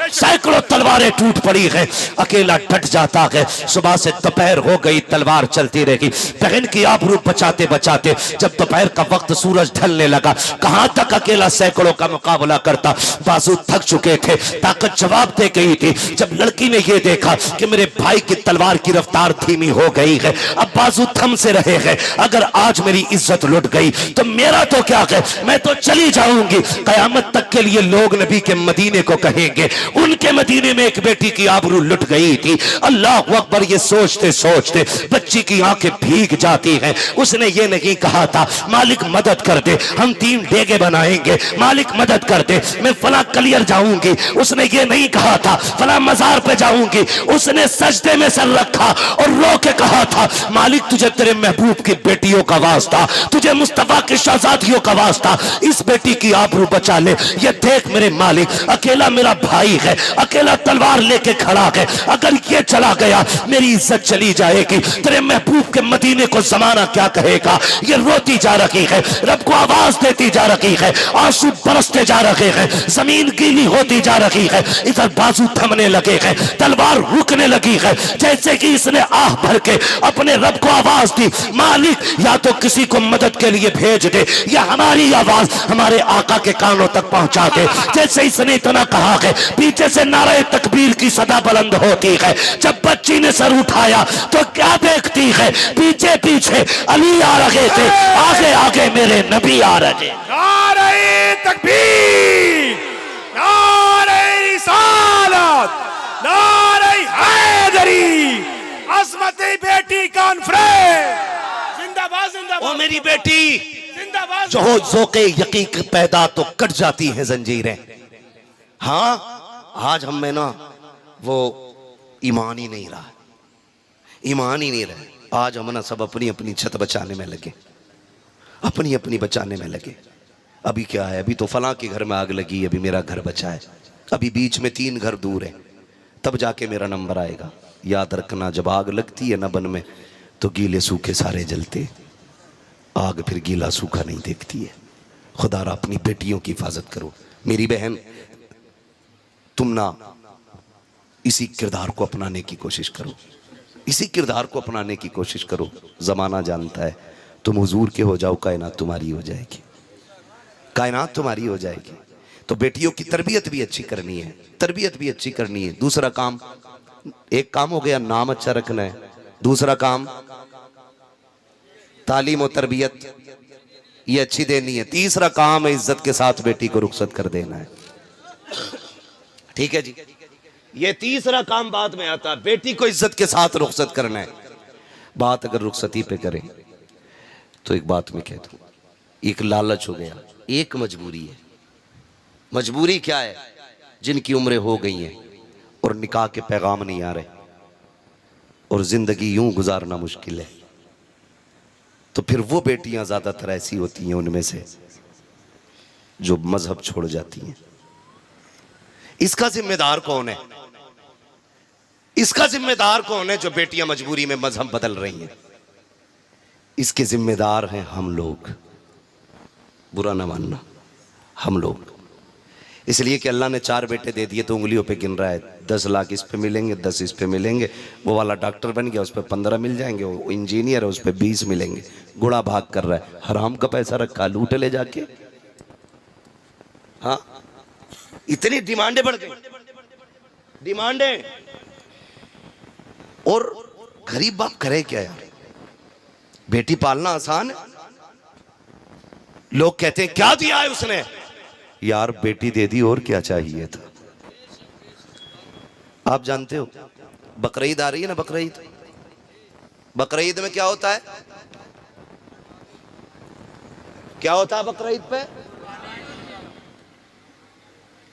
सैकड़ों तलवारें टूट पड़ी है, अकेला डट जाता है। सुबह से दोपहर हो गई, तलवार चलती रही। बहन की आबरू बचाते बचाते जब दोपहर का वक्त सूरज ढलने लगा, कहां तक अकेला सैकड़ों का मुकाबला करता। बाजू थक चुके थे, ताकत जवाब दे गई थी। जब लड़की ने यह देखा कि मेरे भाई की तलवार की रफ्तार धीमी हो गई है, अब बाजू थम से रहे हैं, अगर आज मेरी इज्जत लुट गई तो मेरा तो क्या है, मैं तो चली जाऊंगी। कयामत तक के लिए लोग नबी के मदीने को कहेंगे उनके मदीने में एक बेटी की आबरू लुट गई थी। अल्लाह अकबर, ये सोचते सोचते बच्ची की आंखें भीग जाती हैं। उसने ये नहीं कहा था मालिक मदद कर दे, हम 3 डेगे बनाएंगे, मालिक मदद कर दे, मैं फला कलियर जाऊंगी। उसने ये नहीं कहा था फला मजार पे जाऊंगी। उसने सजदे में सर रखा और रो के कहा था मालिक तुझे तेरे महबूब की बेटियों का वास्ता, तुझे मुस्तफा की शहजादियों का वास्ता, इस बेटी की आबरू बचा ले। ये देख मेरे मालिक, अकेला मेरा भाई है, अकेला तलवार लेके खड़ा है, अगर ये चला गया मेरी इज्जत चली जाएगी। तेरे महबूब के मदीने को जमाना क्या कहेगा। ये रोती जा रही है, रब को आवाज देती जा रही है, आंसू बरसते जा रहे हैं, जमीन गीली होती जा रही है। इधर बाजू थमने लगे हैं, तलवार रुकने लगी है, जैसे कि इसने आह भर के अपने रब को आवाज दी मालिक या तो किसी को मदद के लिए भेज दे, या हमारी आवाज हमारे आका के कानों तक पहुंचा दे। जैसे इसने इतना कहा है, पीछे से नारे तकबीर की सदा बुलंद होती है। जब बच्ची ने सर उठाया तो क्या देखती है, पीछे पीछे अली आ रहे थे, आगे आगे मेरे नबी आ रहे। नारे तकबीर, नारे रिसालत, नारे हैदरी, अज़मत बेटी कॉन्फ्रेंस। जिंदाबाद जिंदाबाद। ओ मेरी बेटी, जिंदाबाद। जो हो ज़ौक़े यकीक पैदा तो कट जाती है जंजीरें। हाँ, आज हम में ना वो ईमान ही नहीं रहा, ईमान ही नहीं रहा। आज हम ना सब अपनी अपनी छत बचाने में लगे, अपनी अपनी बचाने में लगे। अभी क्या है, अभी तो फलां के घर में आग लगी, अभी मेरा घर बचा है, अभी बीच में 3 घर दूर है, तब जाके मेरा नंबर आएगा। याद रखना, जब आग लगती है ना बन में, तो गीले सूखे सारे जलते, आग फिर गीला सूखा नहीं देखती है। खुदा अपनी बेटियों की हिफाजत करो। मेरी बहन, तुम ना इसी किरदार को अपनाने की कोशिश करो। इसी किरदार को अपनाने की कोशिश करो। जमाना जानता है तुम हुजूर के हो जाओ, कायनात तुम्हारी हो जाएगी, कायनात तुम्हारी हो जाएगी। तो बेटियों की तरबियत भी अच्छी करनी है, तरबियत भी अच्छी करनी है। दूसरा काम, एक काम हो गया नाम अच्छा रखना है, दूसरा काम तालीम और तरबियत ये अच्छी देनी है, तीसरा काम है इज्जत के साथ बेटी को रुखसत कर देना है। ठीक है जी, ये तीसरा काम बाद में आता है, बेटी को इज्जत के साथ रुखसत करना है। बात अगर रुखसती पे करें तो एक बात मैं कह दूं, एक लालच हो गया, एक मजबूरी है। मजबूरी क्या है? जिनकी उम्रें हो गई हैं और निकाह के पैगाम नहीं आ रहे और जिंदगी यूं गुजारना मुश्किल है, तो फिर वो बेटियां ज्यादातर ऐसी होती हैं उनमें से जो मजहब छोड़ जाती हैं। इसका जिम्मेदार कौन है? इसका जिम्मेदार कौन है जो बेटियां मजबूरी में मजहब बदल रही हैं? इसके जिम्मेदार हैं हम लोग। बुरा ना मानना, हम लोग। इसलिए कि अल्लाह ने 4 बेटे दे दिए तो उंगलियों पे गिन रहा है, 10 लाख इस पे मिलेंगे, 10 इस पे मिलेंगे, वो वाला डॉक्टर बन गया उस पे 15 मिल जाएंगे, वो इंजीनियर है उस पे 20 मिलेंगे। गुड़ा भाग कर रहा है, हराम का पैसा रखा, लूट ले जाके। हाँ, इतनी डिमांडें बढ़ गई, डिमांडें। और गरीब बाप करे क्या यार? बेटी पालना आसान है? लोग कहते हैं क्या दिया है उसने? यार बेटी दे दी, और क्या चाहिए था? आप जानते हो बकरीद आ रही है ना, बकरीद, बकरीद में क्या होता है? क्या होता है बकरीद पे?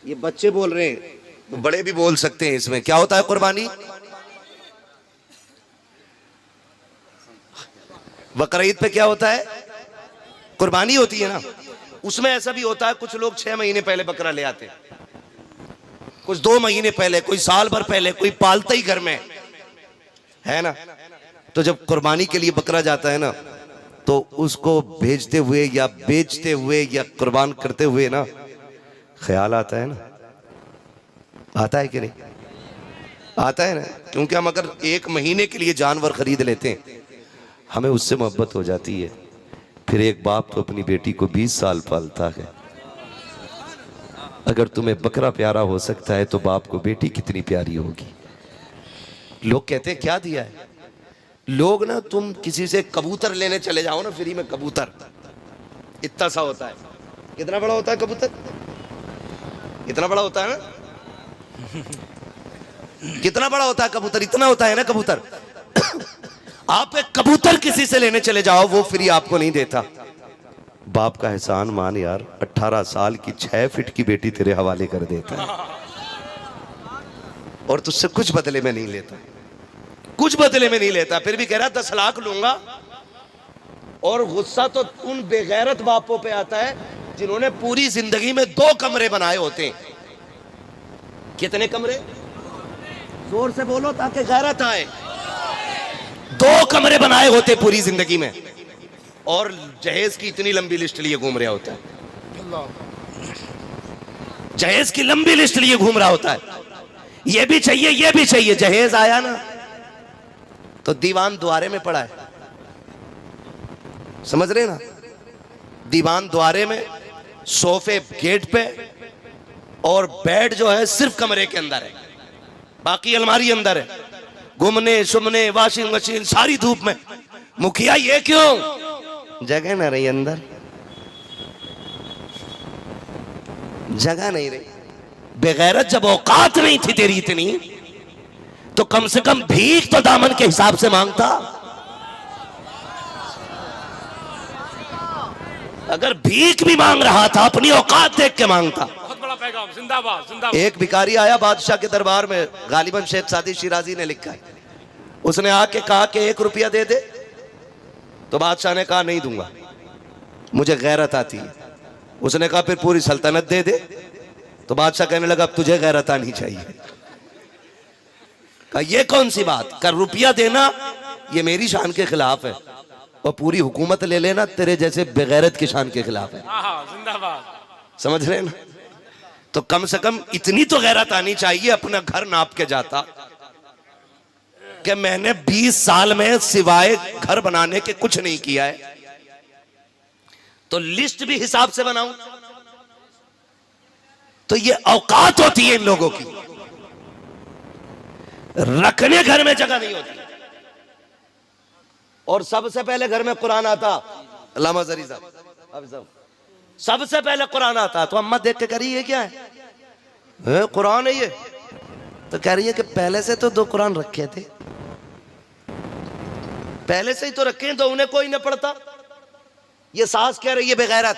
ये बच्चे बोल रहे हैं, बड़े भी बोल सकते हैं। इसमें क्या होता है? कुर्बानी। बकरीद पे क्या होता है? कुर्बानी होती है ना। उसमें ऐसा भी होता है, कुछ लोग 6 महीने पहले बकरा ले आते हैं, कुछ 2 महीने पहले, कोई साल भर पहले, कोई पालता ही घर में है ना। तो जब कुर्बानी के लिए बकरा जाता है ना, तो उसको भेजते हुए या बेचते हुए या कुर्बान करते हुए ना ख्याल आता है ना, आता है कि नहीं? आता है ना। क्योंकि हम अगर 1 महीने के लिए जानवर खरीद लेते हैं, हमें उससे मोहब्बत हो जाती है। फिर एक बाप तो अपनी बेटी को 20 साल पालता है। अगर तुम्हें बकरा प्यारा हो सकता है तो बाप को बेटी कितनी प्यारी होगी। लोग कहते हैं क्या दिया है? लोग ना, तुम किसी से कबूतर लेने चले जाओ ना फ्री में, कबूतर इतना सा होता है। कितना बड़ा होता है कबूतर? इतना बड़ा होता है ना। कितना बड़ा होता है कबूतर? इतना होता है ना कबूतर। आप एक कबूतर किसी से लेने चले जाओ, वो फ्री आपको नहीं देता। बाप का एहसान मान यार, 18 साल की 6 फीट की बेटी तेरे हवाले कर देता है और तुझसे कुछ बदले में नहीं लेता, कुछ बदले में नहीं लेता। फिर भी कह रहा 10 लाख लूंगा। और गुस्सा तो उन बेगैरत बापों पे आता है जिन्होंने पूरी जिंदगी में 2 कमरे बनाए होते हैं। कितने कमरे? जोर से बोलो ताकि गैरत आए। 2 कमरे बनाए होते पूरी जिंदगी में, और जहेज की इतनी लंबी लिस्ट लिए घूम रहा होता है। जहेज की लंबी लिस्ट लिए घूम रहा होता है, ये भी चाहिए, ये भी चाहिए। जहेज आया ना तो दीवान द्वारे में पड़ा है, समझ रहे ना? दीवान द्वारे में, सोफे गेट पे, और बेड जो है सिर्फ कमरे के अंदर है, बाकी अलमारी अंदर है। घूमने सुमने, वॉशिंग मशीन सारी धूप में। मुखिया ये क्यों? जगह ना रही अंदर, जगह नहीं रही। बेगैरत, जब औकात नहीं थी तेरी इतनी, तो कम से कम भीख तो दामन के हिसाब से मांगता। अगर भीख भी मांग रहा था, अपनी औकात देख के मांगता। बहुत बड़ा पैगाम, जिंदाबाद जिंदाबाद। एक भिखारी आया बादशाह के दरबार में, गालिबन शेख सादी शिराजी ने लिखा है। उसने आके कहा कि 1 रुपया दे दे। तो बादशाह ने कहा नहीं दूंगा, मुझे गैरत आती है। उसने कहा फिर पूरी सल्तनत दे दे। तो बादशाह कहने लगा अब तुझे गैरत आनी चाहिए। कहा ये कौन सी बात? कर रुपया देना ये मेरी शान के खिलाफ है, और पूरी हुकूमत ले लेना तेरे जैसे बेगैरत की शान के खिलाफ है। जिंदाबाद। समझ रहे ना? तो कम से कम इतनी तो गैरत आनी चाहिए, अपना घर नाप के जाता। कि मैंने 20 साल में सिवाय घर बनाने के कुछ नहीं किया है, तो लिस्ट भी हिसाब से बनाऊं? तो ये औकात होती है इन लोगों की, रखने घर में जगह नहीं होती। और सबसे पहले घर में कुरान आता, अल्लामा जरी साहब, अब साहब, सबसे पहले कुरान आता तो अम्मा देख के कह रही है क्या है, कुरान है ये? तो कह रही है कि पहले से तो 2 कुरान रखे थे, पहले से ही तो रखे हैं, तो उन्हें कोई न पढ़ता। ये सास कह रही है बेगैरत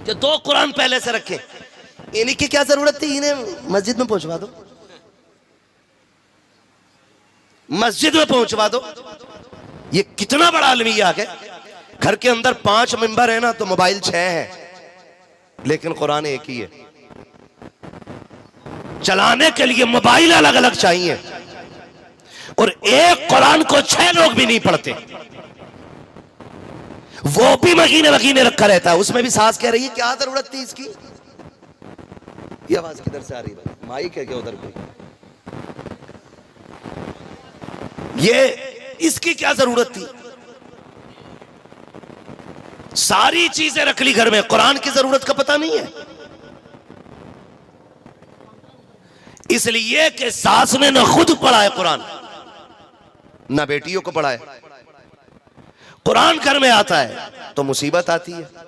कि 2 कुरान पहले से रखे, इन्हीं की क्या जरूरत थी, इन्हें मस्जिद में पहुंचवा दो, मस्जिद में पहुंचवा दो। ये कितना बड़ा अलमिया है। घर के अंदर 5 मेंबर है ना, तो मोबाइल 6 है, लेकिन कुरान एक ही है। चलाने के लिए मोबाइल अलग अलग चाहिए, और एक कुरान को 6 लोग भी नहीं पढ़ते, वो भी महीने महीने रखा रहता है। उसमें भी सास कह रही है क्या जरूरत थी इसकी। ये आवाज किधर से आ रही है? माइक है क्या उधर कोई? ये इसकी क्या जरूरत थी? सारी चीजें रख ली घर में, कुरान की जरूरत का पता नहीं है। इसलिए कि सास ने न खुद पढ़ा है कुरान, न बेटियों को पढ़ा है। कुरान घर में आता है तो मुसीबत आती है।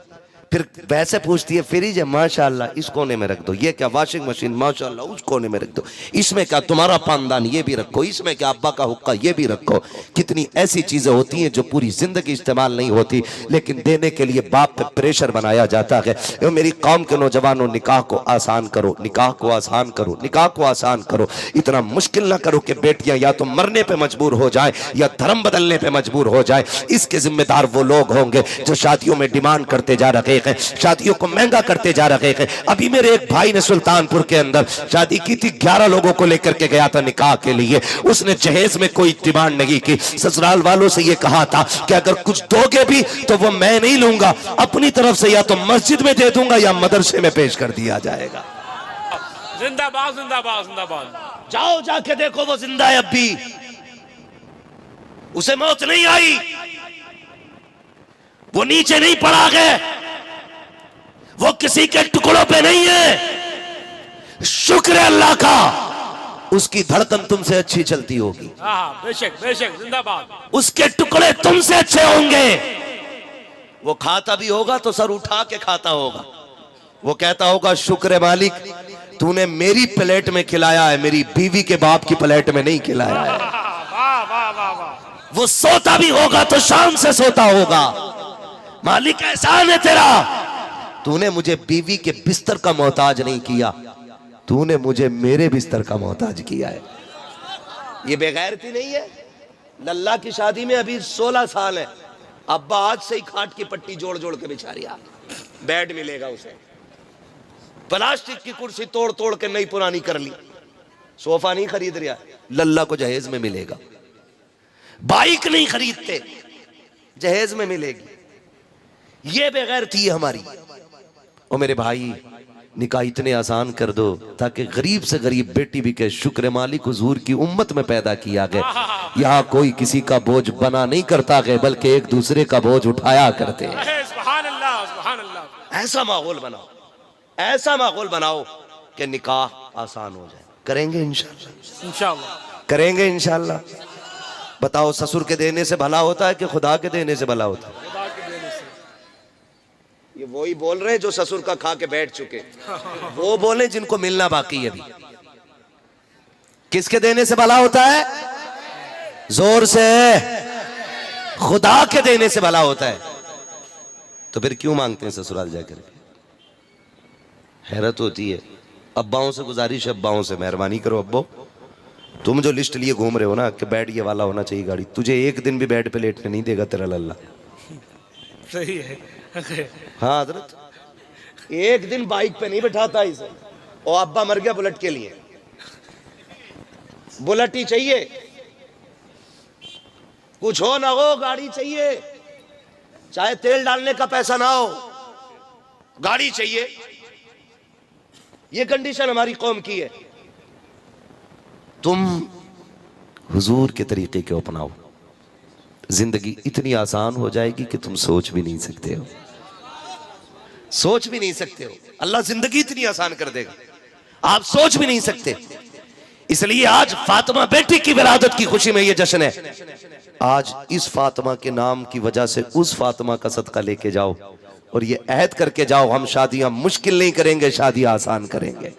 फिर वैसे पूछती है फ्रिज है, माशाल्लाह इस कोने में रख दो। ये क्या वाशिंग मशीन, माशाल्लाह उस कोने में रख दो। इसमें क्या तुम्हारा पानदान, ये भी रखो। इसमें क्या अब्बा का हुक्का, ये भी रखो। कितनी ऐसी चीजें होती हैं जो पूरी जिंदगी इस्तेमाल नहीं होती, लेकिन देने के लिए बाप पे प्रेशर बनाया जाता है। तो मेरी कौम के नौजवानों, निकाह को आसान करो, निकाह को आसान करो, निकाह को आसान करो। इतना मुश्किल ना करो कि बेटियां या तो मरने पे मजबूर हो जाए या धर्म बदलने पे मजबूर हो जाए। इसके जिम्मेदार वो लोग होंगे जो शादियों में डिमांड करते जा रहे हैं, शादियों को महंगा करते जा रहे हैं। अभी मेरे एक भाई ने सुल्तानपुर के अंदर शादी की थी, 11 लोगों को लेकर के गया था निकाह के लिए। उसने जहेज में कोई डिमांड नहीं की। ससुराल वालों से ये कहा था कि अगर कुछ दोगे भी तो वो मैं नहीं लूंगा, अपनी तरफ से या तो मस्जिद में दे दूंगा या मदरसे में पेश कर दिया जाएगा। जिंदाबाद जिंदाबाद जिंदाबाद। जाओ जाके देखो, वो जिंदा है अब भी, उसे मौत नहीं आई, वो नीचे नहीं पड़ा गया, वो किसी के टुकड़ों पे नहीं है। शुक्र है अल्लाह का, उसकी धड़कन तुमसे अच्छी चलती होगी। बेशक बेशक, जिंदाबाद। उसके टुकड़े तुमसे अच्छे होंगे। वो खाता भी होगा तो सर उठा के खाता होगा। वो कहता होगा शुक्र है मालिक, तूने मेरी प्लेट में खिलाया है, मेरी बीवी के बाप की प्लेट में नहीं खिलाया है। वाह वाह वाह वाह। वो सोता भी होगा तो शान से सोता होगा। मालिक एहसान है तेरा, तूने मुझे बीवी के बिस्तर का मोहताज नहीं किया, तूने मुझे मेरे बिस्तर का मोहताज किया है। ये बेगैरती नहीं है? लल्ला की शादी में अभी 16 साल है, अब्बा आज से ही खाट की पट्टी जोड़ जोड़ के बिछा रही है। बेड मिलेगा उसे, प्लास्टिक की कुर्सी तोड़ तोड़ के नई पुरानी कर ली, सोफा नहीं खरीद रहा, लल्ला को जहेज में मिलेगा। बाइक नहीं खरीदते, जहेज में मिलेगी। ये बेगैरती है हमारी। और मेरे भाई, निकाह इतने आसान कर दो ताकि गरीब से गरीब बेटी भी कहे शुक्र मालिक, हुजूर की उम्मत में पैदा किया गया। यहाँ कोई किसी का बोझ बना नहीं करता गए, बल्कि एक दूसरे का बोझ उठाया करते हैं। सुभान अल्लाह सुभान अल्लाह। ऐसा माहौल बनाओ, ऐसा माहौल बनाओ कि निकाह आसान हो जाए। करेंगे इंशाल्लाह, इंशाल्लाह करेंगे इंशाल्लाह। बताओ, ससुर के देने से भला होता है कि खुदा के देने से भला होता है? ये वही बोल रहे हैं जो ससुर का खा के बैठ चुके, वो बोले जिनको मिलना बाकी है अभी। किसके देने से भला होता है? जोर से, खुदा के देने से भला होता है। तो फिर क्यों मांगते हैं ससुराल जाकर? हैरत होती है। अब्बाओं से गुजारिश, अब्बाओं से मेहरबानी करो, अब्बो तुम जो लिस्ट लिए घूम रहे हो ना कि बेड ये वाला होना चाहिए गाड़ी, तुझे एक दिन भी बेड पे लेटने नहीं देगा तेरा लल्ला। सही है। हाँ हजरत, एक दिन बाइक पे नहीं बैठाता इसे। और अब्बा मर गया बुलेट के लिए, बुलेट ही चाहिए, कुछ हो ना हो गाड़ी चाहिए, चाहे तेल डालने का पैसा ना हो, गाड़ी चाहिए। ये कंडीशन हमारी कौम की है। तुम हुजूर के तरीके को अपनाओ, जिंदगी इतनी आसान हो जाएगी कि तुम सोच भी नहीं सकते हो, सोच भी नहीं सकते हो। अल्लाह जिंदगी इतनी आसान कर देगा, आप सोच भी नहीं सकते। इसलिए आज फातिमा बेटी की विलादत की खुशी में ये जश्न है। आज इस फातिमा के नाम की वजह से उस फातिमा का सदका लेके जाओ और ये अहद करके जाओ, हम शादियां मुश्किल नहीं करेंगे, शादियां आसान करेंगे।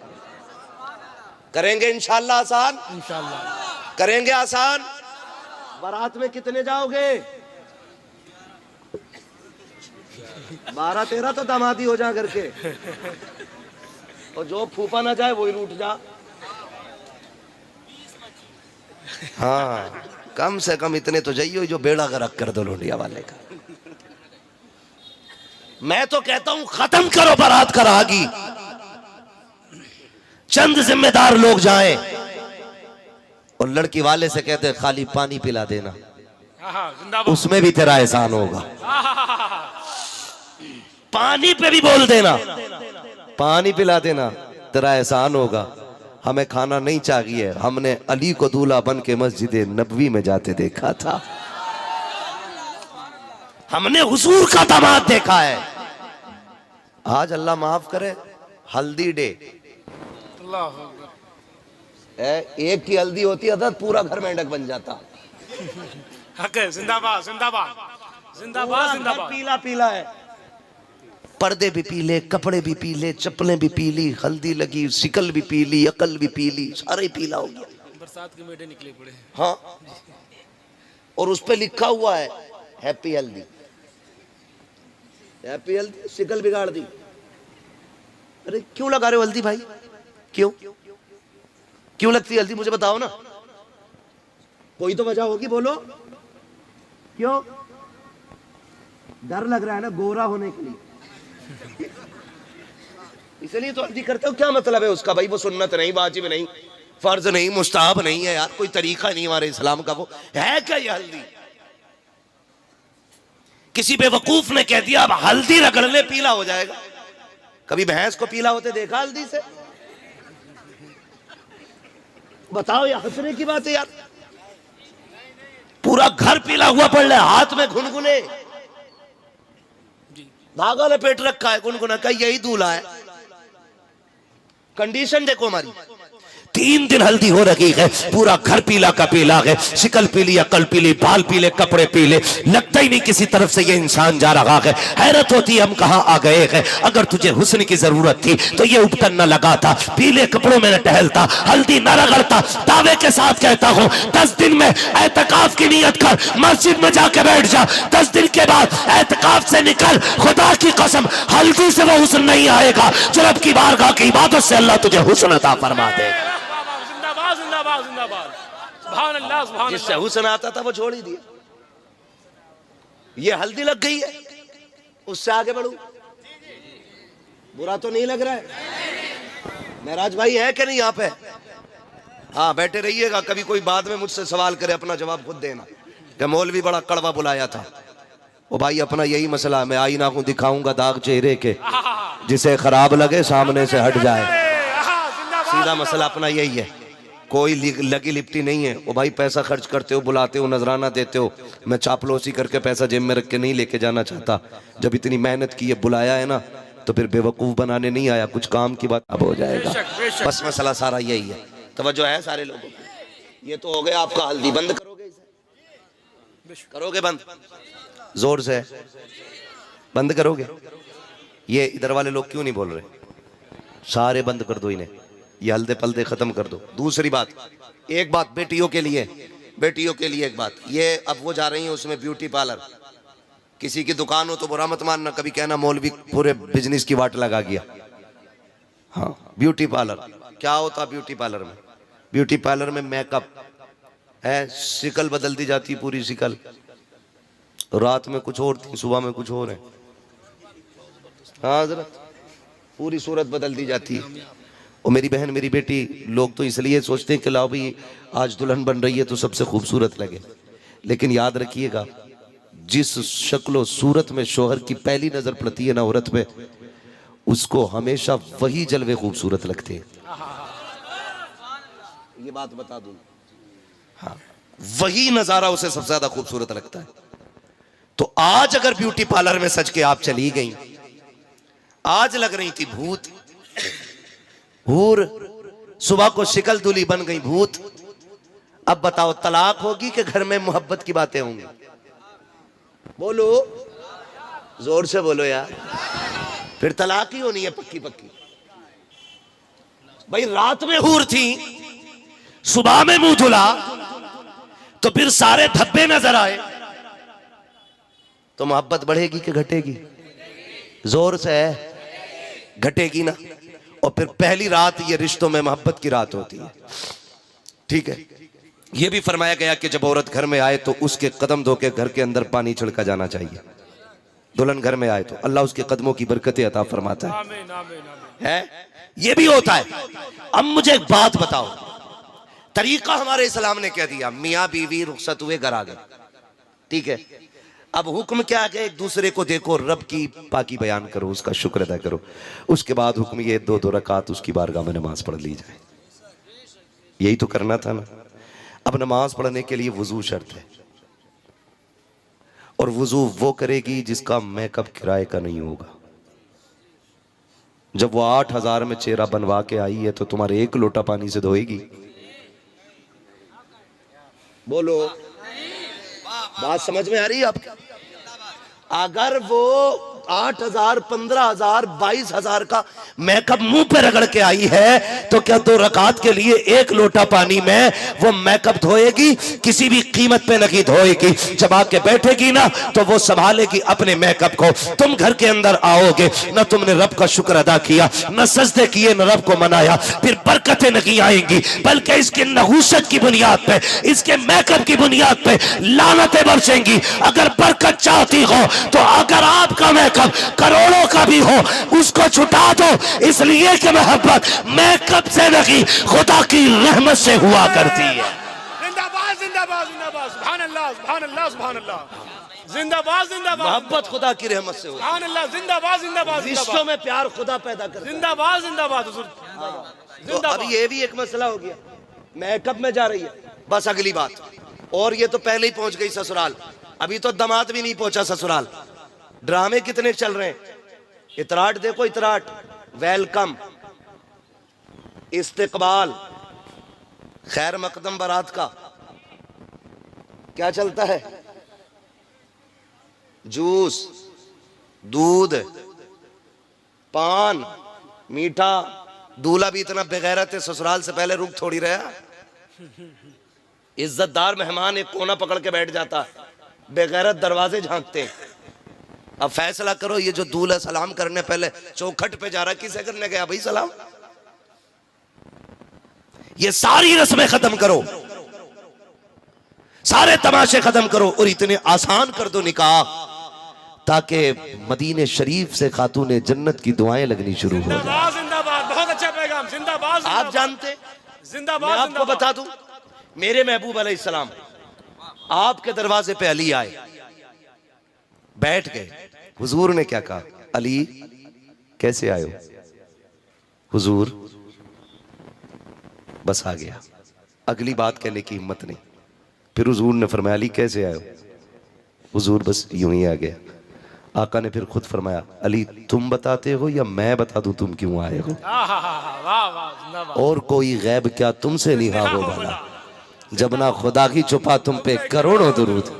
करेंगे इंशाल्लाह आसान, इंशाल्लाह करेंगे आसान। बारात में कितने जाओगे? 12-13 तो दामादी हो जा करके, और जो फूफा ना जाए वही रूठ जा। हाँ, कम से कम इतने तो जाइए जो बेड़ा गर्क कर दो लोडिया वाले का। मैं तो कहता हूं खत्म करो बारात का रागी, चंद जिम्मेदार लोग जाएं और लड़की वाले से कहते खाली पानी पिला देना, उसमें भी तेरा एहसान होगा। पानी पे भी बोल देना, पानी पिला देना, तेरा एहसान होगा। हमें खाना नहीं चाहिए, हमने अली को दूल्हा बन के मस्जिद नबवी में जाते देखा था, हमने हुजूर का दामाद देखा है। आज अल्लाह माफ करे हल्दी डे, एक की हल्दी होती है पूरा घर मेंढक बन जाता। जिंदाबाद जिंदाबाद जिंदाबाद जिंदाबाद। पीला पीला है, पर्दे भी पीले, कपड़े भी पीले, चप्पलें भी पीली, हल्दी लगी, शिकल भी पीली, अकल भी पीली, सारा ही पीला हो गया। बरसात के मेढे निकले पड़े। हाँ, और उस पे लिखा हुआ है हैप्पी हल्दी, हैप्पी हल्दी। शिकल बिगाड़ दी। अरे क्यों लगा रहे हो हल्दी भाई? क्यों क्यों लगती है हल्दी? मुझे बताओ ना, कोई तो वजह होगी, बोलो। क्यों? डर लग रहा है ना गोरा होने के लिए, इसलिए तो हल्दी करते हो। क्या मतलब है उसका भाई? वो सुन्नत नहीं, वाजिब नहीं, फर्ज नहीं, मुस्ताहब नहीं है यार, कोई तरीका नहीं हमारे इस्लाम का। वो है क्या ये हल्दी? किसी बेवकूफ ने कह दिया अब हल्दी रगड़ने पीला हो जाएगा। कभी भैंस को पीला होते देखा हल्दी से? बताओ, ये हंसने की बात है यार। पूरा घर पीला हुआ पड़ रहा है, हाथ में घुनघुने, धागा लपेट रखा है, गुनगुना का, यही दूल्हा है। कंडीशन देखो हमारी, 3 दिन हल्दी हो रही है, पूरा घर पीला का पीला है, शिकल पीली, अकल पीली, बाल पीले, कपड़े पीले, लगता ही नहीं किसी तरफ से ये इंसान जा रहा है। हैरत होती है हम कहां आ गए हैं। अगर तुझे हुस्न की जरूरत थी तो ये उपटन न लगाता, पीले कपड़ों में न टहलता, हल्दी न रगड़ता। दावे के साथ कहता हूं 10 दिन में एतकाफ की नियत कर, मस्जिद में जाके बैठ जा। 10 दिन के बाद एतकाफ से निकल, खुदा की कसम हल्दी से वो हुस्न नहीं आएगा जो रब की बारगाह की इबादत से अल्लाह तुझे हुस्न अता फरमा देगा। जिससे हुस्न आता था वो छोड़ ही दिया। ये हल्दी लग गई है, उससे आगे बढ़ू, बुरा तो नहीं लग रहा है? महराज भाई है कि नहीं यहाँ पे? हाँ, बैठे रहिएगा। कभी कोई बाद में मुझसे सवाल करे, अपना जवाब खुद देना कि मौलवी बड़ा कड़वा बुलाया था। ओ भाई, अपना यही मसला, मैं आईना को दिखाऊंगा दाग चेहरे के, जिसे खराब लगे सामने से हट जाए। सीधा मसला अपना यही है, कोई लगी लिपटी नहीं है। वो भाई पैसा खर्च करते हो, बुलाते हो, नजराना देते हो, मैं चापलूसी करके पैसा जेब में रख के नहीं लेके जाना चाहता। जब इतनी मेहनत की है, बुलाया है ना, तो फिर बेवकूफ बनाने नहीं आया, कुछ काम की बात अब हो जाएगा। बस मसला सारा यही है। तवज्जो है सारे लोगों की। ये तो हो गया आपका हल्दी। बंद करोगे इसे? करोगे बंद? जोर से बंद करोगे? ये इधर वाले लोग क्यों नहीं बोल रहे? सारे बंद कर दो इन्हें, ये हल्दे पल्दे खत्म कर दो। दूसरी बात, एक बात बेटियों के लिए, बेटियों के लिए एक बात, ये अब वो जा रही है उसमें ब्यूटी पार्लर, किसी की दुकान हो तो बुरा मत मानना, कभी कहना मौलवी पूरे बिजनेस की वाट लगा गया। हाँ, ब्यूटी पार्लर क्या होता? ब्यूटी पार्लर में, ब्यूटी पार्लर में मेकअप है, शिकल बदल दी जाती, पूरी शिकल। रात में कुछ और थी, सुबह में कुछ और है। हाँ हजरत, पूरी सूरत बदल दी जाती है। और मेरी बहन, मेरी बेटी, लोग तो इसलिए सोचते हैं कि लाओ भाई आज दुल्हन बन रही है तो सबसे खूबसूरत लगे, लेकिन याद रखिएगा जिस शक्ल सूरत में शोहर की पहली नजर पड़ती है ना औरत पे, उसको हमेशा वही जलवे खूबसूरत लगते हैं। ये ये बात बता दूं। हाँ, वही नजारा उसे सबसे ज्यादा खूबसूरत लगता है। तो आज अगर ब्यूटी पार्लर में सज के आप चली गई, आज लग रही थी भूत, हूर, सुबह को शिकल दूल्ही बन गई भूत। अब बताओ तलाक होगी कि घर में मोहब्बत की बातें होंगी? बोलो, जोर से बोलो यार। फिर तलाक ही होनी है पक्की पक्की। भाई रात में हूर थी, सुबह में मुंह धुला, तो फिर सारे धब्बे नजर आए, तो मोहब्बत बढ़ेगी कि घटेगी? जोर से है, घटेगी ना। और फिर पहली रात ये रिश्तों में मोहब्बत की रात होती है, ठीक है। ये भी फरमाया गया कि जब औरत घर में आए तो उसके कदम धो के घर के अंदर पानी छिड़का जाना चाहिए। दुल्हन घर में आए तो अल्लाह उसके कदमों की बरकतें अता फरमाता है। आमीन, आमीन, आमीन। है, ये भी होता है। अब मुझे एक बात बताओ, तरीका हमारे इस्लाम ने कह दिया, मियाँ बीवी रुखसत हुए घर आ गए, ठीक है। अब हुक्म क्या है? एक दूसरे को देखो, रब की पाकी बयान करो, उसका शुक्र अदा करो। उसके बाद हुक्म ये 2-2 रकात उसकी बारगाह में नमाज पढ़ ली जाए। यही तो करना था ना। अब नमाज पढ़ने के लिए वुजू शर्त है, और वुजू वो करेगी जिसका मेकअप किराए का नहीं होगा। जब वो 8,000 में चेहरा बनवा के आई है तो तुम्हारे 1 लोटा पानी से धोएगी? बोलो, बात समझ में आ रही है आपको? अगर वो 8,000, 15,000, 22,000 का मेकअप मुंह पे रगड़ के आई है, तो क्या 2 रकात के लिए 1 लोटा पानी में वो मेकअप धोएगी? किसी भी कीमत पे नहीं धोएगी। जब आके बैठेगी ना तो वो संभालेगी अपने मेकअप को। तुम घर के अंदर आओगे ना, तुमने रब का शुक्र अदा किया, न सजदे किए, न रब को मनाया, फिर बरकतें नहीं आएंगी, बल्कि इसके नहूसत की बुनियाद पे, इसके मेकअप की बुनियाद पे लानतें बरसेंगी। अगर बरकत चाहती हो तो अगर आपका मेकअप करोड़ों का भी हो, उसको छुटा दो, इसलिए कि मोहब्बत मेकअप से नहीं खुदा की रहमत से हुआ करती है। जिंदाबाद, जिंदाबाद, जिंदाबाद, सुभान अल्लाह, सुभान अल्लाह, सुभान अल्लाह। जिंदाबाद, जिंदाबाद, मोहब्बत खुदा की रहमत से हुआ। सुभान अल्लाह, जिंदाबाद, जिंदाबाद, रिश्तों में प्यार खुदा पैदा करता है। जिंदाबाद, जिंदाबाद हुजूर। तो अब ये भी एक मसला हो गया, मेकअप में जा रही है, बस अगली बात। और ये तो पहले ही पहुंच गई ससुराल, अभी तो दामाद भी नहीं पहुंचा ससुराल। ड्रामे कितने चल रहे हैं। इतराट देखो, इतराट, वेलकम, इस्तिकबाल, खैर मकदम बारात का क्या चलता है? जूस, दूध, पान, मीठा। दूल्हा भी इतना बेगैरत है, ससुराल से पहले रुक थोड़ी रहा। इज्जतदार मेहमान एक कोना पकड़ के बैठ जाता है, बेगैरत दरवाजे झांकते हैं। अब फैसला करो, ये जो दूल्हा सलाम करने पहले चौखट पे जा रहा, किसे करने गया भाई सलाम? ये सारी रस्में खत्म करो, सारे तमाशे खत्म करो, और इतने आसान कर दो निकाह, ताकि मदीने शरीफ से खातूने जन्नत की दुआएं लगनी शुरू हो जाए। जिंदाबाद, जिंदाबाद, बहुत अच्छा पैगाम। जिंदाबाद, आप जानते, जिंदाबाद, मैं आपको बता दूं, मेरे महबूब अलैहिस्सलाम आपके दरवाजे पे अली आए, बैठ गए। हुजूर ने क्या कहा? अली कैसे आए हो? हुजूर, बस आ गया, अगली बात कहने की हिम्मत नहीं। फिर हुजूर ने फरमाया, अली कैसे आए हो? हुजूर, बस यूं ही आ गया। आका ने फिर खुद फरमाया, अली तुम बताते हो या मैं बता दूं तुम क्यों आए हो? और कोई गैब क्या तुमसे निहा हो वाला, जब ना खुदा की छुपा तुम पे करोड़ों दुरूद।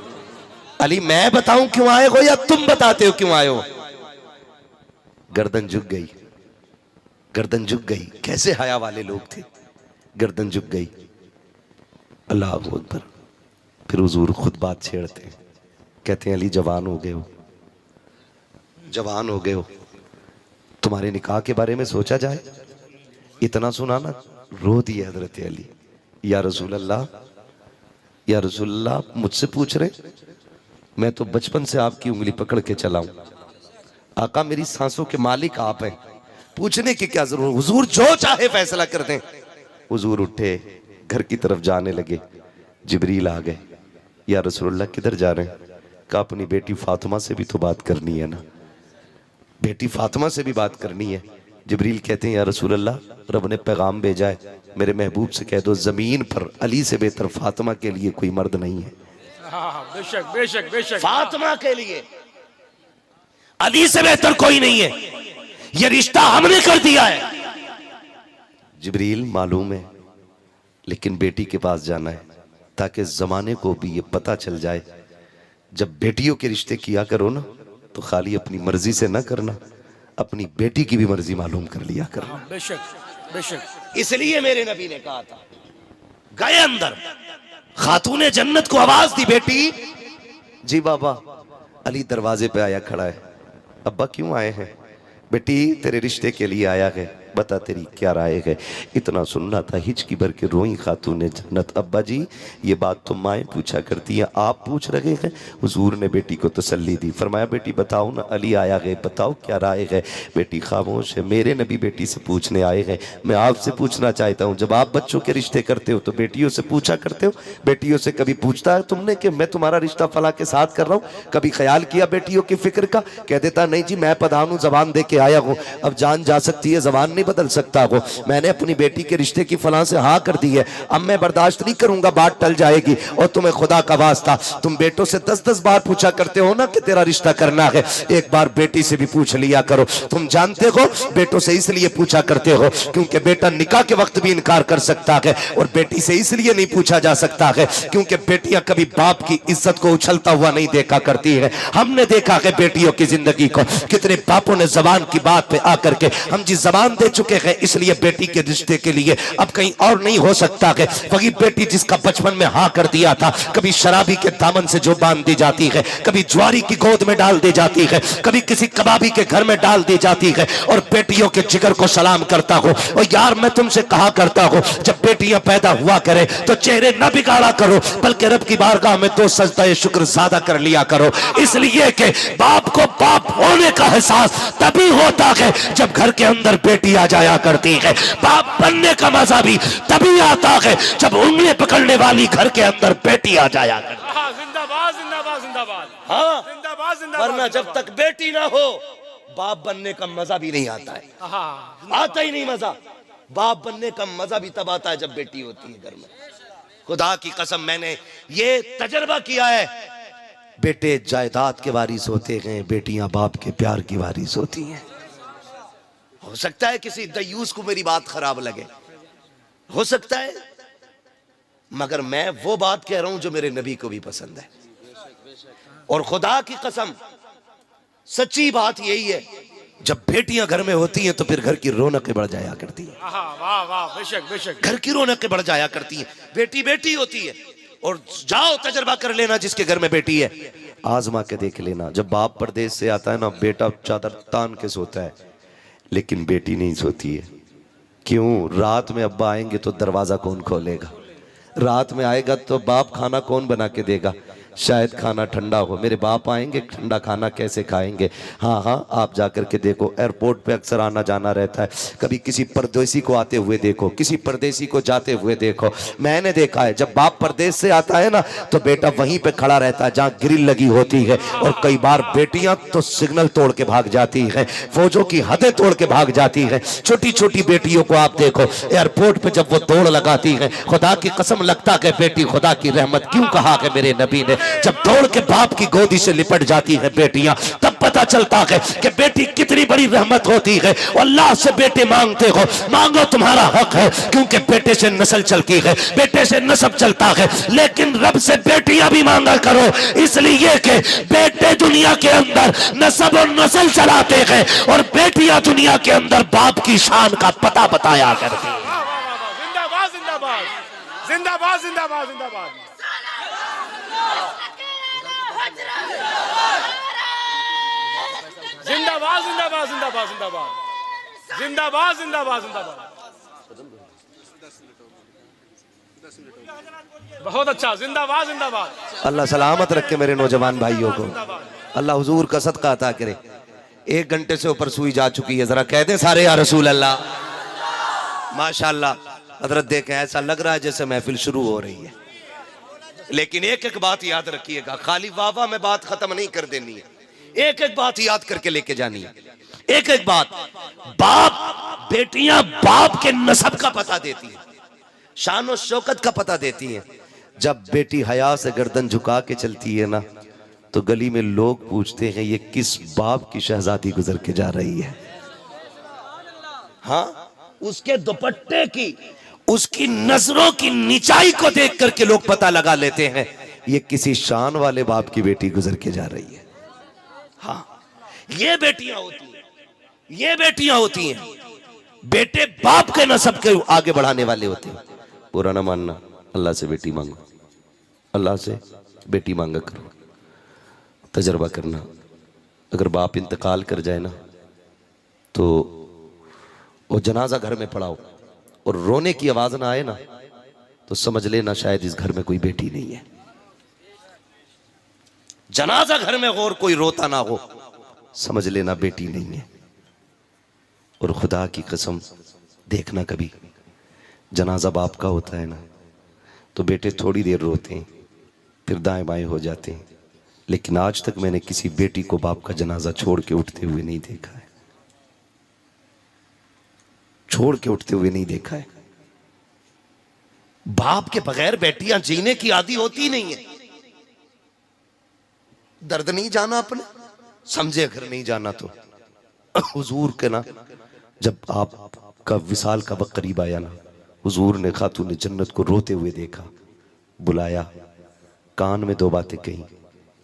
अली मैं बताऊं क्यों आए हो या तुम बताते हो क्यों आए हो? गर्दन झुक गई, गर्दन झुक गई। कैसे हया वाले लोग थे, गर्दन झुक गई। अल्लाह अकबर। फिर हुजूर खुद बात छेड़ते हैं, कहते हैं, अली जवान हो गए हो, जवान हो गए हो, तुम्हारे निकाह के बारे में सोचा जाए। इतना सुना ना, रो दिए हजरत अली। या रसूल अल्लाह, या रसूल अल्लाह, आप मुझसे पूछ रहे? मैं तो बचपन से आपकी उंगली पकड़ के चला हूं। आका, मेरी सांसों के मालिक आप हैं, पूछने की क्या जरूरत? हुजूर जो चाहे फैसला कर दें। हुजूर उठे, घर की तरफ जाने लगे। जिब्रील आ गए। या रसूलुल्लाह किधर जा रहे हैं? कहा, अपनी बेटी फातिमा से भी तो बात करनी है ना, बेटी फातिमा से भी बात करनी है। जिब्रील कहते हैं या रसूल अल्लाह, रब ने पैगाम भेजा है, मेरे महबूब से कह दो जमीन पर अली से बेहतर फातिमा के लिए कोई मर्द नहीं है। बेशक बेशक बेशक। फातिमा के लिए अली से बेहतर कोई नहीं है, यह रिश्ता हमने कर दिया है। जिब्रील मालूम है, लेकिन बेटी के पास जाना है ताकि जमाने को भी ये पता चल जाए, जब बेटियों के रिश्ते किया करो ना तो खाली अपनी मर्जी से ना करना, अपनी बेटी की भी मर्जी मालूम कर लिया करना। बेशक बेशक। इसलिए मेरे नबी ने कहा था, गए अंदर, खातूने जन्नत को आवाज दी, बेटी जी बाबा। अली दरवाजे पे आया खड़ा है, अब्बा क्यों आए हैं? बेटी तेरे रिश्ते के लिए आया है, बता तेरी क्या राय है? इतना सुनना था, हिचकी भर के रोई खातूने जन्नत। अब्बा जी ये बात तो माएँ पूछा करती है, आप पूछ रहे हैं? हुजूर ने बेटी को तसल्ली दी, फरमाया बेटी बताओ ना, अली आया है, बताओ क्या राय है? बेटी खामोश है। मेरे नबी बेटी से पूछने आए हैं, मैं आपसे पूछना चाहता हूँ, जब आप बच्चों के रिश्ते करते हो तो बेटियों से पूछा करते हो? बेटियों से कभी पूछता है तुमने कि मैं तुम्हारा रिश्ता फला के साथ कर रहा हूँ? कभी ख्याल किया बेटियों की फिक्र का? कह देता नहीं जी मैं प्रधान हूँ, जबान दे के आया हूँ, अब जान जा सकती है, जबान नहीं बदल सकता हो। मैंने अपनी बेटी के रिश्ते की फलां से हाँ कर दी है, अब मैं बर्दाश्त नहीं करूंगा, बात टल जाएगी। और तुम्हें खुदा का वास्ता, तुम बेटों से 10-10 बार पूछा करते हो ना कि तेरा रिश्ता करना है, एक बार बेटी से भी पूछ लिया करो। तुम जानते हो बेटों से इसलिए पूछा करते हो क्योंकि बेटा निकाह के वक्त भी इनकार कर सकता है, और बेटी से इसलिए नहीं पूछा जा सकता है क्योंकि बेटियां कभी बाप की इज्जत को उछलता हुआ नहीं देखा करती है। हमने देखा है बेटियों की जिंदगी को, कितने बापों ने जबान की बात पे आकर के, हम जी जबान दे चुके हैं इसलिए बेटी के रिश्ते के लिए अब कहीं और नहीं हो सकता है। वही बेटी जिसका बचपन में हाँ कर दिया था, कभी शराबी के दामन से जो बांध दी जाती है, कभी ज्वारी की गोद में डाल दी जाती है, कभी किसी कबाबी के घर में डाल दी जाती है। और बेटियों के जिगर को सलाम करता हूं, और यार मैं तुमसे कहा करता हूं, जब बेटियां पैदा हुआ करे तो चेहरे न बिगाड़ा करो, बल्कि रब की बारगाह में 2 सजदा शुक्र ज्यादा कर लिया करो। इसलिए कि बाप को बाप होने का एहसास तभी होता है जब घर के अंदर बेटी आ जाया करती है। बाप बनने का मजा भी तभी आता है जब उंगली पकड़ने वाली घर के अंदर बेटी आ जाया करती है। जिंदाबाद जिंदाबाद जिंदाबाद। हाँ, जिंदाबाद जिंदाबाद। वरना जब तक बेटी ना हो बाप बनने का मजा भी नहीं आता है, आता ही नहीं मजा। बाप बनने का मजा भी तब आता है जब बेटी होती है घर में। खुदा की कसम मैंने ये तजर्बा किया है, बेटे जायदाद के वारिस होते हैं, बेटियां बाप के प्यार की वारिस होती हैं। हो सकता है किसी दयूस को मेरी बात खराब लगे, हो सकता है, मगर मैं वो बात कह रहा हूं जो मेरे नबी को भी पसंद है। और खुदा की कसम सच्ची बात यही है, जब बेटियां घर में होती हैं तो फिर घर की रौनकें बढ़ जाया करती हैं। वाह वाह बेशक बेशक। घर की रौनकें बढ़ जाया करती हैं। बेटी बेटी होती है। और जाओ तजर्बा कर लेना जिसके घर में बेटी है, आजमा के देख लेना। जब बाप परदेश से आता है ना, बेटा चादर तान के सोता है, लेकिन बेटी नहीं सोती है। क्यों? रात में अब्बा आएंगे तो दरवाजा कौन खोलेगा? रात में आएगा तो बाप खाना कौन बना के देगा? शायद खाना ठंडा हो, मेरे बाप आएंगे, ठंडा खाना कैसे खाएंगे? हाँ हाँ, आप जाकर के देखो, एयरपोर्ट पे अक्सर आना जाना रहता है, कभी किसी परदेसी को आते हुए देखो, किसी परदेसी को जाते हुए देखो। मैंने देखा है जब बाप परदेश से आता है ना तो बेटा वहीं पे खड़ा रहता है जहाँ ग्रिल लगी होती है। और कई बार बेटियां तो सिग्नल तोड़ के भाग जाती हैं, फौजों की हदें तोड़ के भाग जाती हैं। छोटी छोटी बेटियों को आप देखो, एयरपोर्ट पे जब वो दौड़ लगाती है, खुदा की कसम लगता है बेटी खुदा की रहमत। क्यों कहा है मेरे नबी ने, जब दौड़ के बाप की गोदी से लिपट जाती है बेटियां, तब पता चलता है कि बेटी कितनी बड़ी रहमत होती है। अल्लाह से बेटे मांगते हो, मांगो, तुम्हारा हक है, क्योंकि बेटे से नस्ल चलती है, बेटे से नस्ब चलता है। लेकिन रब से बेटियां भी मांगा करो, इसलिए कि बेटे दुनिया के अंदर नस्ब और नस्ल चलाते हैं, और बेटियां दुनिया के अंदर बाप की शान का पता बताया करती है। जिंदाबाद जिंदाबाद जिंदाबाद जिंदाबाद जिंदाबाद। जिंदाबाद जिंदाबाद जिंदाबाद जिंदाबाद जिंदाबाद जिंदाबाद जिंदाबाद। बहुत अच्छा, जिंदाबाद जिंदाबाद। अल्लाह सलामत रखे मेरे नौजवान भाइयों को, अल्लाह हुजूर का सदका अता करे। 1 घंटे से ऊपर सुई जा चुकी है, जरा कह दें सारे या रसूल अल्लाह। माशाअल्लाह हजरत देखें, ऐसा लग रहा है जैसे महफिल शुरू हो रही है। लेकिन एक एक बात याद रखिएगा, खाली वाह वाह में बात खत्म नहीं कर देनी है, एक एक बात याद करके लेके जानी है। एक एक बात, बाप बेटियां बाप के नसब का पता देती है, शान और शौकत का पता देती हैं। जब बेटी हया से गर्दन झुका के चलती है ना, तो गली में लोग पूछते हैं ये किस बाप की शहजादी गुजर के जा रही है। हाँ, उसके दुपट्टे की, उसकी नजरों की नीचाई को देख करके लोग पता लगा लेते हैं ये किसी शान वाले बाप की बेटी गुजर के जा रही है। हाँ, ये बेटियां होती हैं, ये बेटियां होती हैं। बेटे बाप के नसब के आगे बढ़ाने वाले होते हैं। बुरा ना मानना, अल्लाह से बेटी मांगो, अल्लाह से बेटी मांगा करो। तजर्बा करना, अगर बाप इंतकाल कर जाए ना तो वो जनाजा घर में पड़ाओ और रोने की आवाज ना आए ना तो समझ लेना शायद इस घर में कोई बेटी नहीं है। जनाजा घर में और कोई रोता ना हो, समझ लेना बेटी नहीं है। और खुदा की कसम देखना, कभी जनाजा बाप का होता है ना तो बेटे थोड़ी देर रोते हैं फिर दाएं बाएं हो जाते हैं, लेकिन आज तक मैंने किसी बेटी को बाप का जनाजा छोड़ के उठते हुए नहीं देखा है, छोड़ के उठते हुए नहीं देखा है। बाप के बगैर बेटियां जीने की आदी होती नहीं है। दर्द नहीं जाना अपने, समझे अगर नहीं जाना तो हुजूर के ना, जब आपका विसाल का वक्त करीब आया ना, हुजूर ने खातून जन्नत को रोते हुए देखा, बुलाया, कान में दो बातें कही।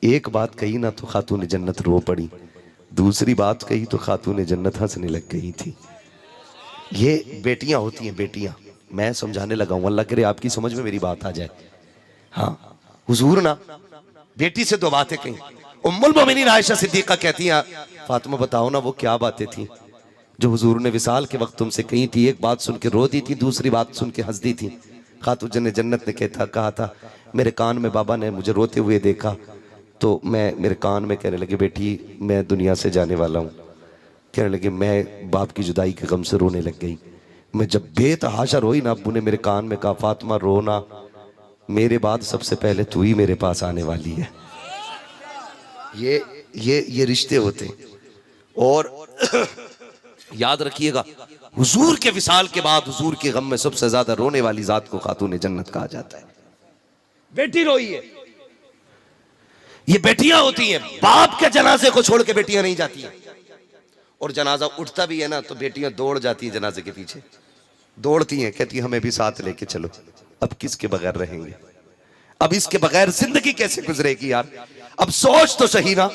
एक बात कही ना तो खातून जन्नत रो पड़ी, दूसरी बात कही तो खातून जन्नत हंसने लग गई थी। ये बेटियां होती हैं, बेटियां। मैं समझाने लगा हूं, अल्लाह करे आपकी समझ में मेरी बात आ जाए। हाँ, हुजूर ना बेटी से दो बातें कही। उम्मुल मोमिनीन आयशा सिद्दीका कहती हैं, फातिमा बताओ ना वो क्या बातें थी जो हुजूर ने विसाल के वक्त तुमसे कही थी। एक बात सुन के रो दी थी, दूसरी बात सुन के हंस दी थी। खातून जन्नत ने कहा था मेरे कान में बाबा ने मुझे रोते हुए देखा तो मैं मेरे कान में कहने लगे बेटी मैं दुनिया से जाने वाला हूँ। कहने लगे मैं बाप की जुदाई के गम से रोने लग गई। मैं जब बेतहाशा रोई ना, अब्बू ने मेरे कान में कहा फातिमा रोना, मेरे बाद सबसे पहले तू ही मेरे पास आने वाली है। ये रिश्ते होते। और याद रखिएगा, हुजूर के विसाल के बाद हुजूर के गम में सबसे ज्यादा रोने वाली जात को खातून जन्नत कहा जाता है। बेटी रोई है, ये बेटियां होती हैं। बाप के जनाजे को छोड़ के बेटियां नहीं जाती हैं। और जनाजा उठता भी है ना तो बेटियां दौड़ जाती हैं जनाजे के पीछे, दौड़ती हैं, कहती हैं हमें भी साथ लेके चलो। अब किसके बगैर रहेंगे, अब इसके बगैर जिंदगी कैसे गुजरेगी यार। अब सोच तो सही ना,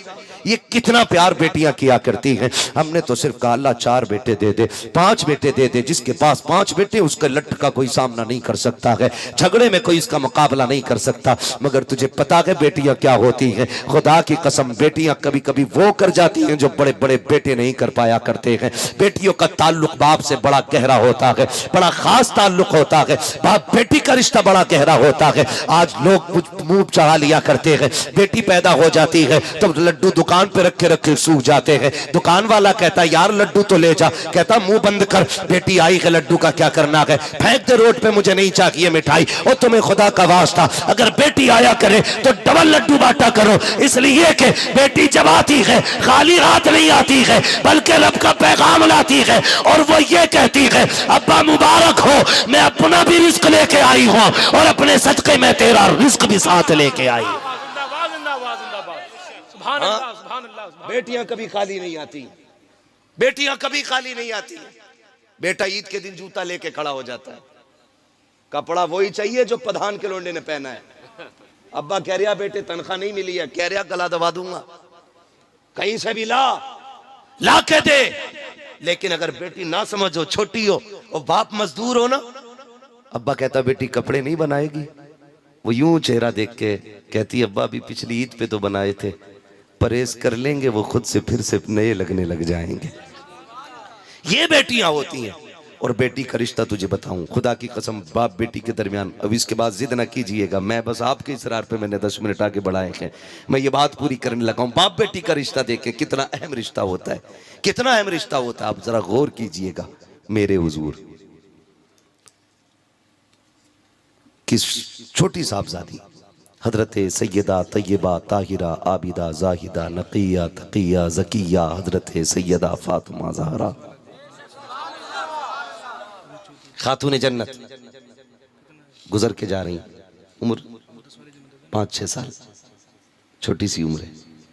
ये कितना प्यार बेटियां किया करती हैं। हमने तो सिर्फ कहा अल्लाह 4 बेटे दे दे, 5 बेटे दे दे। जिसके पास 5 बेटे उसके लट का कोई सामना नहीं कर सकता है, झगड़े में कोई इसका मुकाबला नहीं कर सकता। मगर तुझे पता है बेटियां क्या होती हैं? खुदा की कसम, बेटियां कभी कभी वो कर जाती हैं जो बड़े बड़े बेटे नहीं कर पाया करते हैं। बेटियों का ताल्लुक बाप से बड़ा गहरा होता है, बड़ा खास ताल्लुक होता है। बाप बेटी का रिश्ता बड़ा गहरा होता है। आज लोग कुछ मुंह चढ़ा लिया करते हैं, बेटी पैदा हो जाती है तो लड्डू दुकान पे रखे रखे सूख जाते हैं। दुकान वाला कहता यार लड्डू तो ले जा, कहता मुंह बंद कर, बेटी आई है लड्डू का क्या करना है, फेंक दे रोड पे, मुझे नहीं चाहिए मिठाई। और तुम्हें खुदा का वास्ता अगर बेटी आया करे तो डबल लड्डू बांटा करो, इसलिए कि बेटी जब आती है खाली हाथ नहीं आती है बल्कि रब का पैगाम लाती है। और वो ये कहती है अब्बा मुबारक हो, मैं अपना भी रिस्क लेके आई हूँ और अपने सदके में तेरा रिस्क भी साथ लेके आई। बेटियां कभी खाली नहीं आती, बेटियां कभी खाली नहीं आती। बेटा ईद के दिन जूता लेके खड़ा हो जाता है, कपड़ा वही चाहिए जो प्रधान के लोंडे ने पहना है। अब्बा कह रहा बेटे तनख्वाह नहीं मिली है, कह रहा गला दबा दूंगा, कहीं से भी ला के दे। लेकिन अगर बेटी ना समझो, छोटी हो और बाप मजदूर हो ना, अब्बा कहता बेटी कपड़े नहीं बनाएगी, वो यूं चेहरा देख के कहती अब्बा अभी पिछली ईद पे तो बनाए थे, परहेज कर लेंगे वो खुद से फिर से नए लगने लग जाएंगे। ये बेटियां होती हैं। और बेटी का रिश्ता तुझे बताऊं, खुदा की कसम, बाप बेटी के दरमियान, अब इसके बाद जिद ना कीजिएगा, मैं बस आपके इसरार पे मैंने 10 मिनट आगे बढ़ाए हैं, मैं ये बात पूरी करने लगा हूं। बाप बेटी का रिश्ता देखें कितना अहम रिश्ता होता है, कितना अहम रिश्ता होता है। आप जरा गौर कीजिएगा। मेरे हुजूर की छोटी साहबजादी हजरत सैयदा तैयबा ताहिरा आबिदा जाहिदा नकिया तकिया ज़किया हजरत सैयदा फातिमा ज़हरा खातून जन्नत गुजर के जा रही, उम्र 5-6 साल, छोटी सी उम्र है,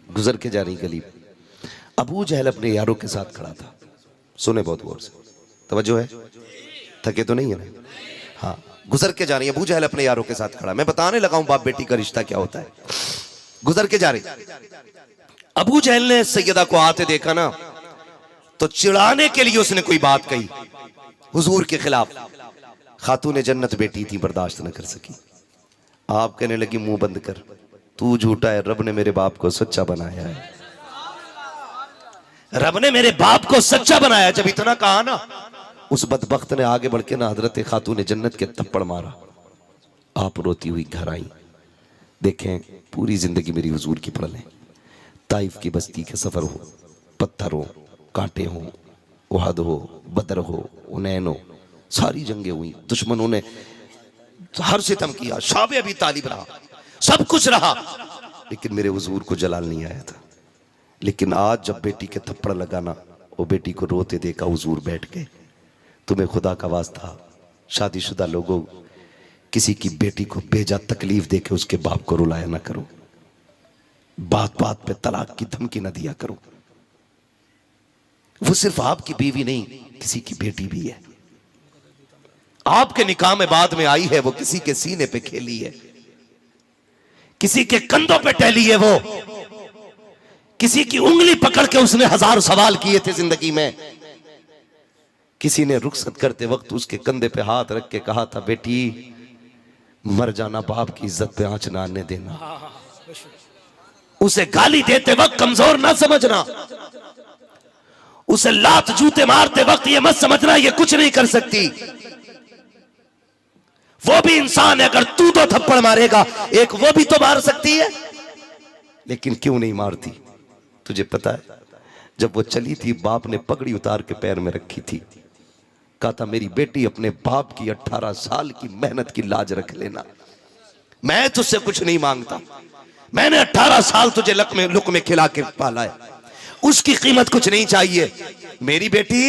गुजर के जा रही गली। अबू जहल अपने यारों के साथ खड़ा था। सुने बहुत गौर से, तवज्जो है, थके तो नहीं है ना? हाँ, गुजर के जा रही है, अबू जहल अपने यारों के साथ खड़ा। मैं बताने लगा हूं बाप बेटी का रिश्ता क्या होता है। गुजर के जा रही, अबू जहल ने सैयदा को आते देखा ना, तो चिढ़ाने के लिए उसने कोई बात कही हुजूर के खिलाफ। खातून जन्नत बेटी थी, बर्दाश्त न कर सकी। आप कहने लगी मुंह बंद कर, तू झूठा है, रब ने मेरे बाप को सच्चा बनाया है, रब ने मेरे बाप को सच्चा बनाया। जब इतना कहा ना, उस बदबख्त ने आगे बढ़ के ना हजरत खातून जन्नत के थप्पड़ मारा। आप रोती हुई घर आई। देखें, पूरी जिंदगी मेरी हुजूर की पढ़ लें। ताइफ की बस्ती के सफर हो, पत्थर हो, कांटे हो, उहद हो, बदर हो, हुनैन हो, सारी जंगें हुई, दुश्मनों ने हर सितम किया, शाबे अभी तालिब रहा, सब कुछ रहा, लेकिन मेरे हुजूर को जलाल नहीं आया था। लेकिन आज जब बेटी के थप्पड़ लगाना, वो बेटी को रोते देखा, हुजूर बैठ गए। तुम्हें खुदा का वास्ता शादीशुदा लोगों, किसी की बेटी को बेजा तकलीफ देके उसके बाप को रुलाया ना करो, बात बात पे तलाक की धमकी ना दिया करो। वो सिर्फ आपकी बीवी नहीं, किसी की बेटी भी है। आपके निकाह में बाद में आई है, वो किसी के सीने पे खेली है, किसी के कंधों पे टहली है, वो किसी की उंगली पकड़ के उसने 1000 सवाल किए थे जिंदगी में। किसी ने रुखसत करते वक्त उसके कंधे पे हाथ रख के कहा था, बेटी मर जाना, बाप की इज्जत पे आंच ना आने देना। उसे गाली देते वक्त कमजोर ना समझना, उसे लात जूते मारते वक्त ये मत समझना ये कुछ नहीं कर सकती। वो भी इंसान है, अगर तू तो थप्पड़ मारेगा, एक वो भी तो मार सकती है। लेकिन क्यों नहीं मारती? तुझे पता है, जब वो चली थी, बाप ने पगड़ी उतार के पैर में रखी थी, कहा था मेरी बेटी अपने बाप की 18 साल की मेहनत की लाज रख लेना, मैं तुझसे कुछ नहीं मांगता, मैंने 18 साल तुझे लुक में खिला के पाला है, उसकी कीमत कुछ नहीं चाहिए। मेरी बेटी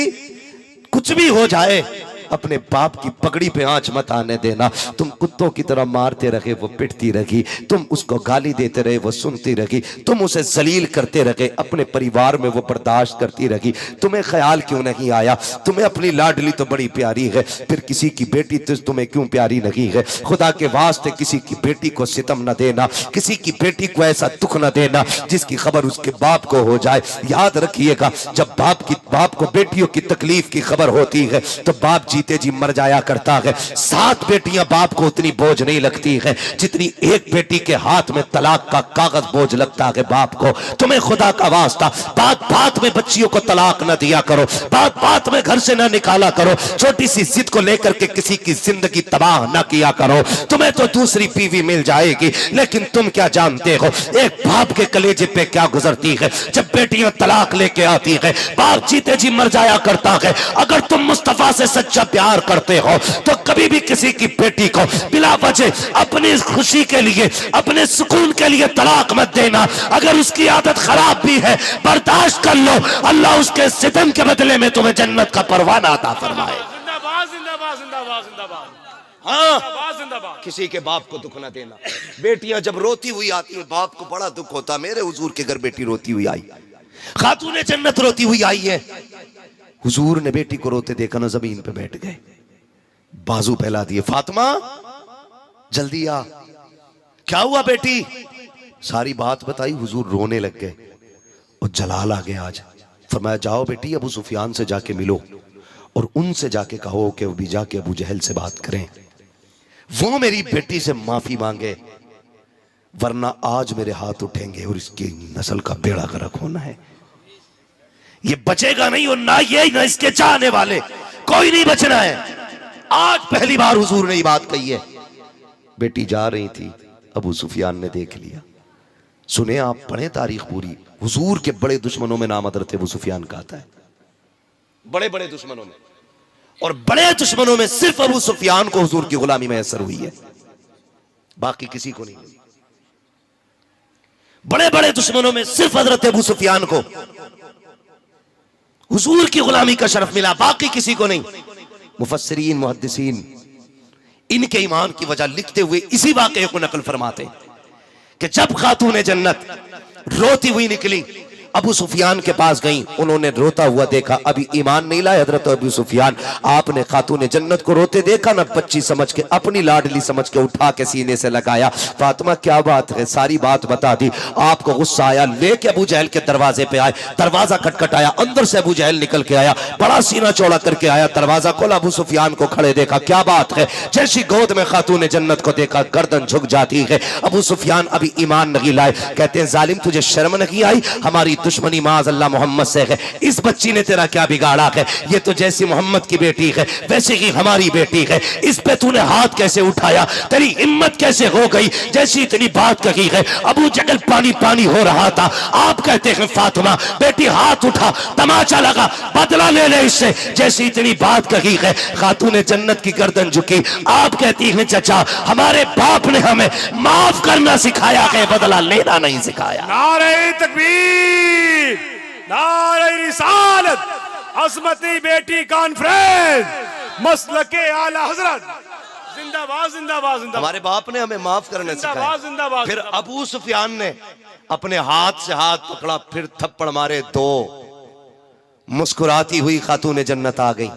कुछ भी हो जाए, अपने बाप की पगड़ी पे आंच मत आने देना। तुम कुत्तों की तरह मारते रहे, वो पिटती रही, तुम उसको गाली देते रहे, वो सुनती रही, तुम उसे जलील करते रहे, अपने परिवार में वो बर्दाश्त करती रही। तुम्हें ख्याल क्यों नहीं आया? तुम्हें अपनी लाडली तो बड़ी प्यारी है, फिर किसी की बेटी तो तुम्हें क्यों प्यारी नहीं है? खुदा के वास्ते किसी की बेटी को सितम न देना, किसी की बेटी को ऐसा दुख न देना जिसकी खबर उसके बाप को हो जाए। याद रखिएगा, जब बाप को बेटियों की तकलीफ की खबर होती है तो बाप जीते जी मर जाया करता है। 7 बेटियां बाप को उतनी बोझ नहीं लगती है जितनी एक बेटी के हाथ में तलाक का कागज बोझ लगता है बाप को। तुम्हें खुदा का वास्ता बात बात में बच्चियों को तलाक न दिया करो, बात बात में घर से न निकाला करो, छोटी सी जिद को लेकर के किसी की जिंदगी तबाह न किया करो। तुम्हें तो दूसरी बीवी मिल जाएगी, लेकिन तुम क्या जानते हो एक बाप के कलेजे पे क्या गुजरती है जब बेटियां तलाक लेके आती है। बाप जीते जी मर जाया करता है। अगर तुम मुस्तफा से सच्चा प्यार करते हो तो कभी भी किसी की बेटी को बिला वजह अपनी खुशी के लिए, अपने सुकून के लिए तलाक मत देना। अगर उसकी आदत खराब भी है, बर्दाश्त कर लो, अल्लाह उसके सितम के बदले में तुम्हें जन्नत का परवाना अता फरमाए। जिंदाबाद जिंदाबाद जिंदाबाद जिंदाबाद। हाँ, जिंदाबाद। किसी के बाप को दुख ना देना। बेटियां जब रोती हुई आती है, बाप को बड़ा दुख होता। मेरे हुजूर के घर बेटी रोती हुई आई, खातून जन्नत रोती हुई आई है। हुजूर ने बेटी को रोते देखा ना, जमीन पे बैठ गए, बाजू फैला दिए, फातिमा जल्दी आ, क्या हुआ बेटी? सारी बात बताई। हुजूर रोने लग गए और जलाल आ गए आज। फरमाया जाओ बेटी, अबू सुफियान से जाके मिलो और उनसे जाके कहो कि वो भी जाके अबू जहल से बात करें, वो मेरी बेटी से माफी मांगे, वरना आज मेरे हाथ उठेंगे और इसकी नस्ल का बेड़ा गर्क होना है। ये बचेगा नहीं, और ना ये ना इसके चाहने वाले, कोई नहीं बचना है। आज पहली बार हुजूर ने ये बात कही है। बेटी जा रही थी, अबू सुफियान ने देख लिया। सुने, आप पढ़े तारीख पूरी, हुजूर के बड़े दुश्मनों में नाम हज़रत अबू सुफियान का आता है, बड़े बड़े दुश्मनों में, और बड़े दुश्मनों में सिर्फ अबू सुफियान को हुजूर की गुलामी मैसर हुई है, बाकी किसी को नहीं। बड़े बड़े दुश्मनों में सिर्फ हजरत अबू सुफियान को हुजूर की गुलामी का शरफ मिला, बाकी किसी को नहीं। मुफस्सिरीन मुहद्दिसीन इनके ईमान की वजह लिखते हुए इसी वाक़े को नकल फरमाते कि जब खातून जन्नत रोती हुई निकली, अबू सुफियान के पास गई, उन्होंने रोता हुआ देखा, अभी ईमान नहीं लाए हजरत अबू सुफियान। आपने खातून जन्नत को रोते देखा ना, बच्ची समझ के, अपनी लाडली समझ के उठा के सीने से लगाया। फातिमा क्या बात है, सारी बात बता दी। आपको गुस्सा आया, लेके अबू जहल के दरवाजे पे आए, दरवाजा खटखटाया, अंदर से अबू जहल निकल के आया, बड़ा सीना चौड़ा करके आया, दरवाजा खोला, अबू सुफियान को खड़े देखा, क्या बात है। जैसी गोद में खातून जन्नत को देखा, गर्दन झुक जाती है। अबू सुफियान अभी ईमान नहीं लाए, कहते हैं जालिम तुझे शर्म नहीं आई, हमारी दुश्मनी माज अल्लाह मोहम्मद से है, इस बच्ची ने तेरा क्या बिगाड़ा है, ये तो जैसी मोहम्मद की बेटी है वैसे ही हमारी बेटी है, इस पे तूने हाथ कैसे उठाया, तेरी हिम्मत कैसे हो गई, जैसी इतनी बात कही है। अबू जहल पानी पानी हो रहा था। आप कहते हैं फातिमा बेटी हाथ उठा, तमाचा लगा, बदला ले ले इससे, जैसी इतनी बात कही है। खातून जन्नत की गर्दन झुकी। आप कहती हैं चचा हमारे बाप ने हमें माफ करना सिखाया है, बदला लेना नहीं सिखाया। नारे तकबीर, नारे रिसालत, अज़मती बेटी कॉन्फ्रेंस, मसलके आला हजरत, जिंदाबाद जिंदाबाद जिंदाबाद। हमारे बाप ने हमें माफ करने सिखाया। जिंदाबाद जिंदाबाद। फिर अबू सुफियान ने अपने हाथ से हाथ पकड़ा, फिर थप्पड़ मारे दो। मुस्कुराती हुई खातून जन्नत आ गई,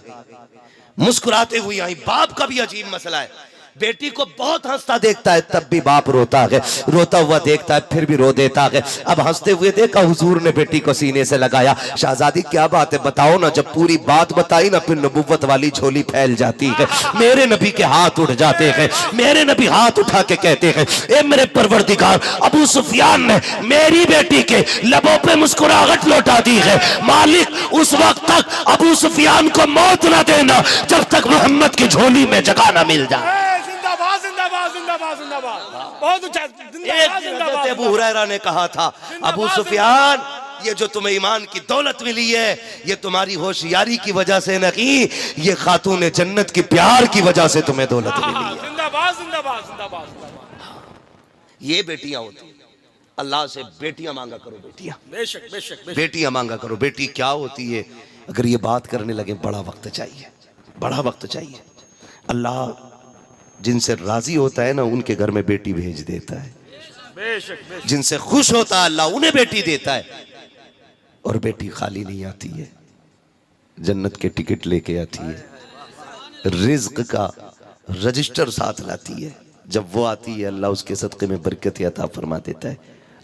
मुस्कुराते हुई आई। बाप का भी अजीब मसला है, बेटी को बहुत हंसता देखता है तब भी बाप रोता है, रोता हुआ देखता है फिर भी रो देता है। अब हंसते हुए देखा, हुजूर ने बेटी को सीने से लगाया। शहजादी क्या बात है बताओ ना। जब पूरी बात बताई ना, फिर नबुव्वत वाली झोली फैल जाती है, मेरे नबी के हाथ उठ जाते हैं। मेरे नबी हाथ उठा के कहते हैं ए मेरे परवरदिगार, अबू सुफियान ने मेरी बेटी के लबों पे मुस्कुराहट लौटा दी है। मालिक उस वक्त तक अबू सुफियान को मौत ना देना जब तक मोहम्मद की झोली में जगह ना मिल जाए। बहुत अच्छा। एक अबू हुरैरा ने कहा था, अबू सुफियान ये जो तुम्हें ईमान की दौलत मिली है, ये तुम्हारी होशियारी की वजह से नहीं, ये खातून जन्नत की प्यार की वजह से तुम्हें दौलत मिली है। जिंदाबाद जिंदाबाद जिंदाबाद। ये बेटियां होती, अल्लाह से बेटियां मांगा करो, बेटियां बेशक बेशक बेटियां मांगा करो। बेटी क्या होती है, अगर ये बात करने लगे बड़ा वक्त चाहिए, बड़ा वक्त चाहिए। अल्लाह जिनसे राजी होता है ना, उनके घर में बेटी भेज देता है। बेशक बेशक। जिनसे खुश होता है अल्लाह उन्हें बेटी देता है। और बेटी खाली नहीं आती है, जन्नत के टिकट लेके आती है, रिज्क का रजिस्टर साथ लाती है। जब वो आती है अल्लाह उसके सदक़े में बरकत अता फरमा देता है।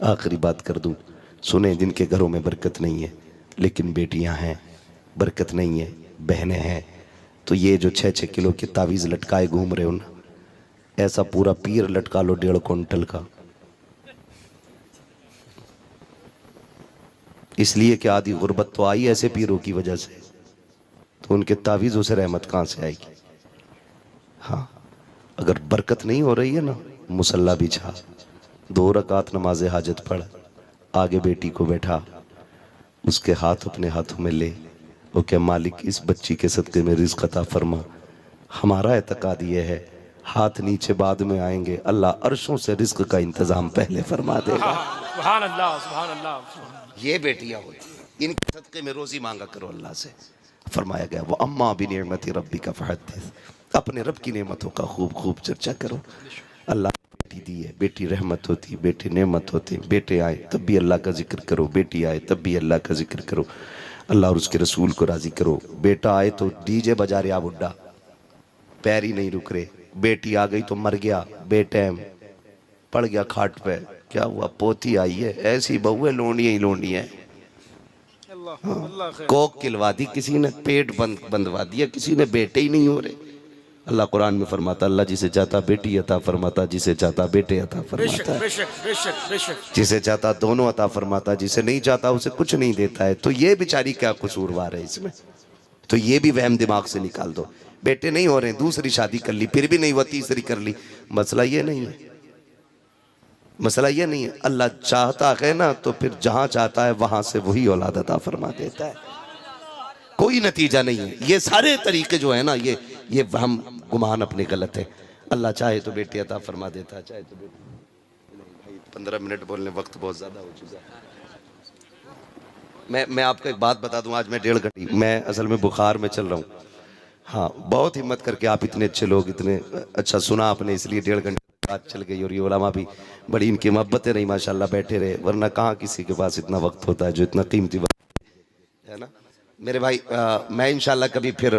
आखिरी बात कर दूं, सुने जिनके घरों में बरकत नहीं है लेकिन बेटियां हैं, बरकत नहीं है, बहनें हैं, तो ये जो 6-6 किलो के तावीज़ लटकाए घूम रहे हो ना, ऐसा पूरा पीर लटका लो 1.5 क्विंटल का। इसलिए कि आधी गुर्बत तो आई ऐसे पीरों की वजह से, तो उनके तावीज़ों से रहमत कहाँ से आएगी। हाँ, अगर बरकत नहीं हो रही है ना, मुसल्ला बिछा, 2 रकात नमाज हाजत पढ़, आगे बेटी को बैठा, उसके हाथ अपने हाथों में ले, वो क्या मालिक इस बच्ची के सदक़े में रिज़्क़ अता फरमा। हमारा एतकाद ये है, हाथ नीचे बाद में आएंगे, अल्लाह अर्शों से रिज़्क़ का इंतज़ाम पहले फरमा देगा। सुभान अल्लाह सुभान अल्लाह। ये बेटियां होती, इनके सदक़े में रोज़ी मांगा करो अल्लाह से। फरमाया गया वो अम्मा बिनिअमति रब्बिका फहद्दिस, अपने रब की नेमतों का खूब खूब चर्चा करो। अल्लाह बेटी दी है, बेटी रहमत होती, बेटी नेमत होती। बेटे आए तब भी अल्लाह का जिक्र करो, बेटी आए तब भी अल्लाह का जिक्र करो, अल्लाह और उसके रसूल को राजी करो। बेटा आए तो डीजे बजा रहे, आप बुड्ढा पैर ही नहीं रुक रहे। बेटी आ गई तो मर गया, बेटैम पड़ गया खाट पे, क्या हुआ, पोती आई है, ऐसी बहुएं लोंडियां ही लोंडियां। हाँ, कोक किलवा दी किसी ने, पेट बंदवा दिया किसी ने, बेटे ही नहीं हो रहे। अल्लाह कुरान में फरमाता, अल्लाह जिसे चाहता बेटी अता फरमाता, जिसे चाहता बेटे अता फरमाता, जिसे चाहता दोनों अता फरमाता, जिसे नहीं चाहता उसे कुछ नहीं देता है। तो ये बेचारी क्या कसूरवार है इसमें, तो ये भी वहम दिमाग से निकाल दो। बेटे नहीं हो रहे, दूसरी शादी कर ली, फिर भी नहीं हुआ, तीसरी कर ली। मसला ये नहीं है, मसला ये नहीं है। अल्लाह चाहता है ना, तो फिर जहां चाहता है वहां से वही औलाद अता फरमा देता है, कोई नतीजा नहीं है। ये सारे तरीके जो है ना, ये हम गुमान अपने गलत है। अल्लाह चाहे तो बेटी अता फरमा देता है, चाहे तो बेटी 15 मिनट बोलने, वक्त बहुत ज़्यादा हो चुका है। मैं आपको एक बात बता दूं, आज मैं 1.5 घंटे, मैं असल में बुखार में चल रहा हूँ। हाँ, बहुत हिम्मत करके आप इतने अच्छे लोग, इतने अच्छा सुना आपने, इसलिए 1.5 घंटे बात चल गई। और ये उलमा भी बड़ी इनकी मोहब्बतें रही माशाल्लाह, बैठे रहे, वरना कहाँ किसी के पास इतना वक्त होता है जो इतना कीमती वक्त है ना मेरे भाई। मैं इंशाल्लाह कभी फिर,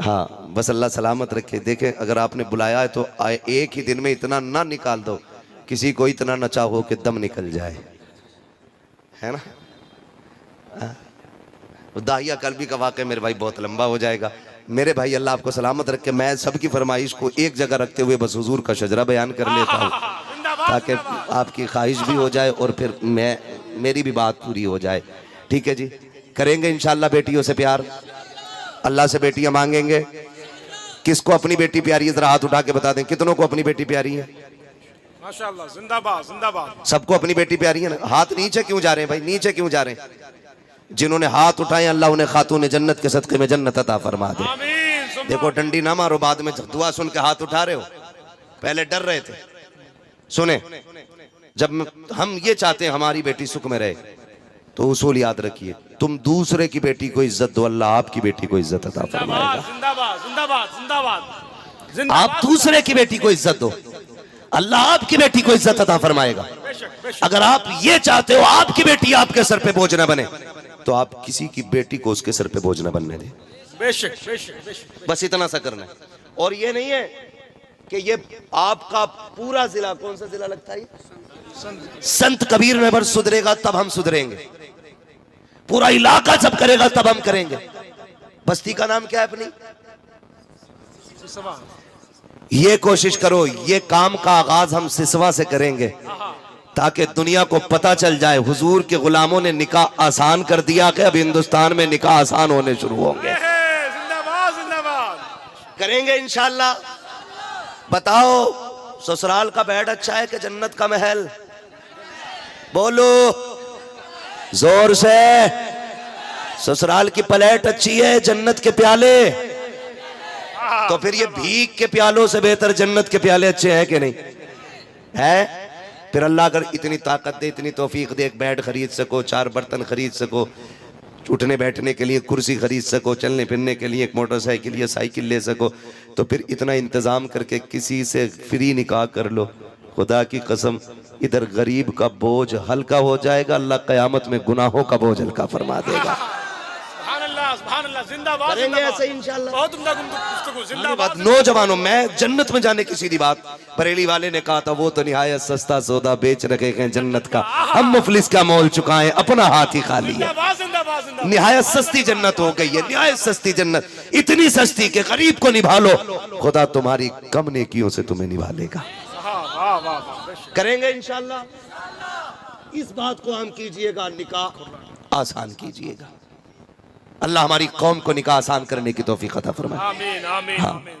हाँ बस अल्लाह सलामत रखे। देखें, अगर आपने बुलाया है तो एक ही दिन में इतना ना निकाल दो, किसी को इतना न चाहो कि दम निकल जाए, है ना। दाहिया कल्बी का वाक़या मेरे भाई बहुत लंबा हो जाएगा। मेरे भाई अल्लाह आपको सलामत रखे। मैं सबकी फरमाइश को एक जगह रखते हुए बस हुजूर का शजरा बयान कर लेता हूँ, ताकि आपकी ख्वाहिश भी हो जाए और फिर मेरी भी बात पूरी हो जाए। ठीक है जी, करेंगे इंशाल्लाह बेटियों से प्यार, अल्लाह से बेटियां मांगेंगे। किसको अपनी बेटी प्यारी है जरा हाथ उठा के बता दें, कितनों को अपनी बेटी प्यारी है? माशाअल्लाह, जिंदाबाद जिंदाबाद। सबको अपनी बेटी प्यारी है ना? हाथ नीचे क्यों जा रहे हैं भाई, नीचे क्यों जा रहे हैं? जिन्होंने हाथ उठाए अल्लाह उन्हें खातून जन्नत के सदक़े में जन्नत अता फरमा दे। आमीन। देखो डंडी ना मारो, बाद में दुआ सुन के हाथ उठा रहे हो, पहले डर रहे थे। सुने, जब हम ये चाहते हैं हमारी बेटी सुख में रहे, तो उसूल याद रखिए, तुम दूसरे की बेटी को इज्जत दो, अल्लाह आपकी बेटी को इज्जत अता फरमाएगा। जिंदाबाद जिंदाबाद जिंदाबाद। आप दूसरे की बेटी को इज्जत दो, अल्लाह आपकी बेटी को इज्जत अता फरमाएगा। अगर आप ये चाहते हो आपकी बेटी आपके सर पे बोझ न बने, तो आप किसी की बेटी को उसके सर पे बोझ न बनने दें। बेशक बेशक बेशक। बस इतना सा करना है। और ये नहीं है कि ये आपका पूरा जिला, कौन सा जिला लगता है, संत कबीर नगर सुधरेगा तब हम सुधरेंगे, पूरा इलाका जब करेगा तब हम करेंगे। बस्ती का नाम क्या है अपनी? ये कोशिश करो, ये काम का आगाज हम सिसवा से करेंगे, ताकि दुनिया को पता चल जाए हुजूर के गुलामों ने निकाह आसान कर दिया कि अब हिंदुस्तान में निकाह आसान होने शुरू होंगे। जिंदाबाद जिंदाबाद। करेंगे इंशाल्लाह। बताओ, ससुराल का बेड अच्छा है कि जन्नत का महल? बोलो जोर से। ससुराल की प्लेट अच्छी है, जन्नत के प्याले? तो फिर ये भीख के प्यालों से बेहतर जन्नत के प्याले अच्छे हैं कि नहीं है? फिर अल्लाह अगर इतनी ताकत दे, इतनी तौफीक दे, एक बेड खरीद सको, 4 बर्तन खरीद सको, उठने बैठने के लिए कुर्सी खरीद सको, चलने फिरने के लिए एक मोटरसाइकिल या साइकिल ले सको, तो फिर इतना इंतजाम करके किसी से फ्री निकाह कर लो। खुदा की कसम, इधर गरीब का बोझ हल्का हो जाएगा, अल्लाह क़यामत में गुनाहों का बोझ हल्का फरमा देगा। जिंदाबाद करेंगे ऐसे इंशाल्लाह। बहुत उम्दा गुफ्तगू। जिंदाबाद। नौजवानों, मैं जन्नत में जाने की सीधी बात, बरेली वाले ने कहा था वो तो निहायत सस्ता सौदा बेच रखे हैं जन्नत का, हम मुफलिस का मोल चुकाएं, अपना हाथ ही खाली है। निहायत सस्ती जन्नत हो गई है, निहायत सस्ती जन्नत, इतनी सस्ती कि गरीब को निभा लो, खुदा तुम्हारी कम नेकियों से तुम्हें निभा लेगा। करेंगे इंशाल्लाह। इस बात को हम कीजिएगा, निकाह आसान कीजिएगा। अल्लाह हमारी कौम को निकाह आसान करने की तौफीक अता फरमाए। आमीन आमीन आमीन।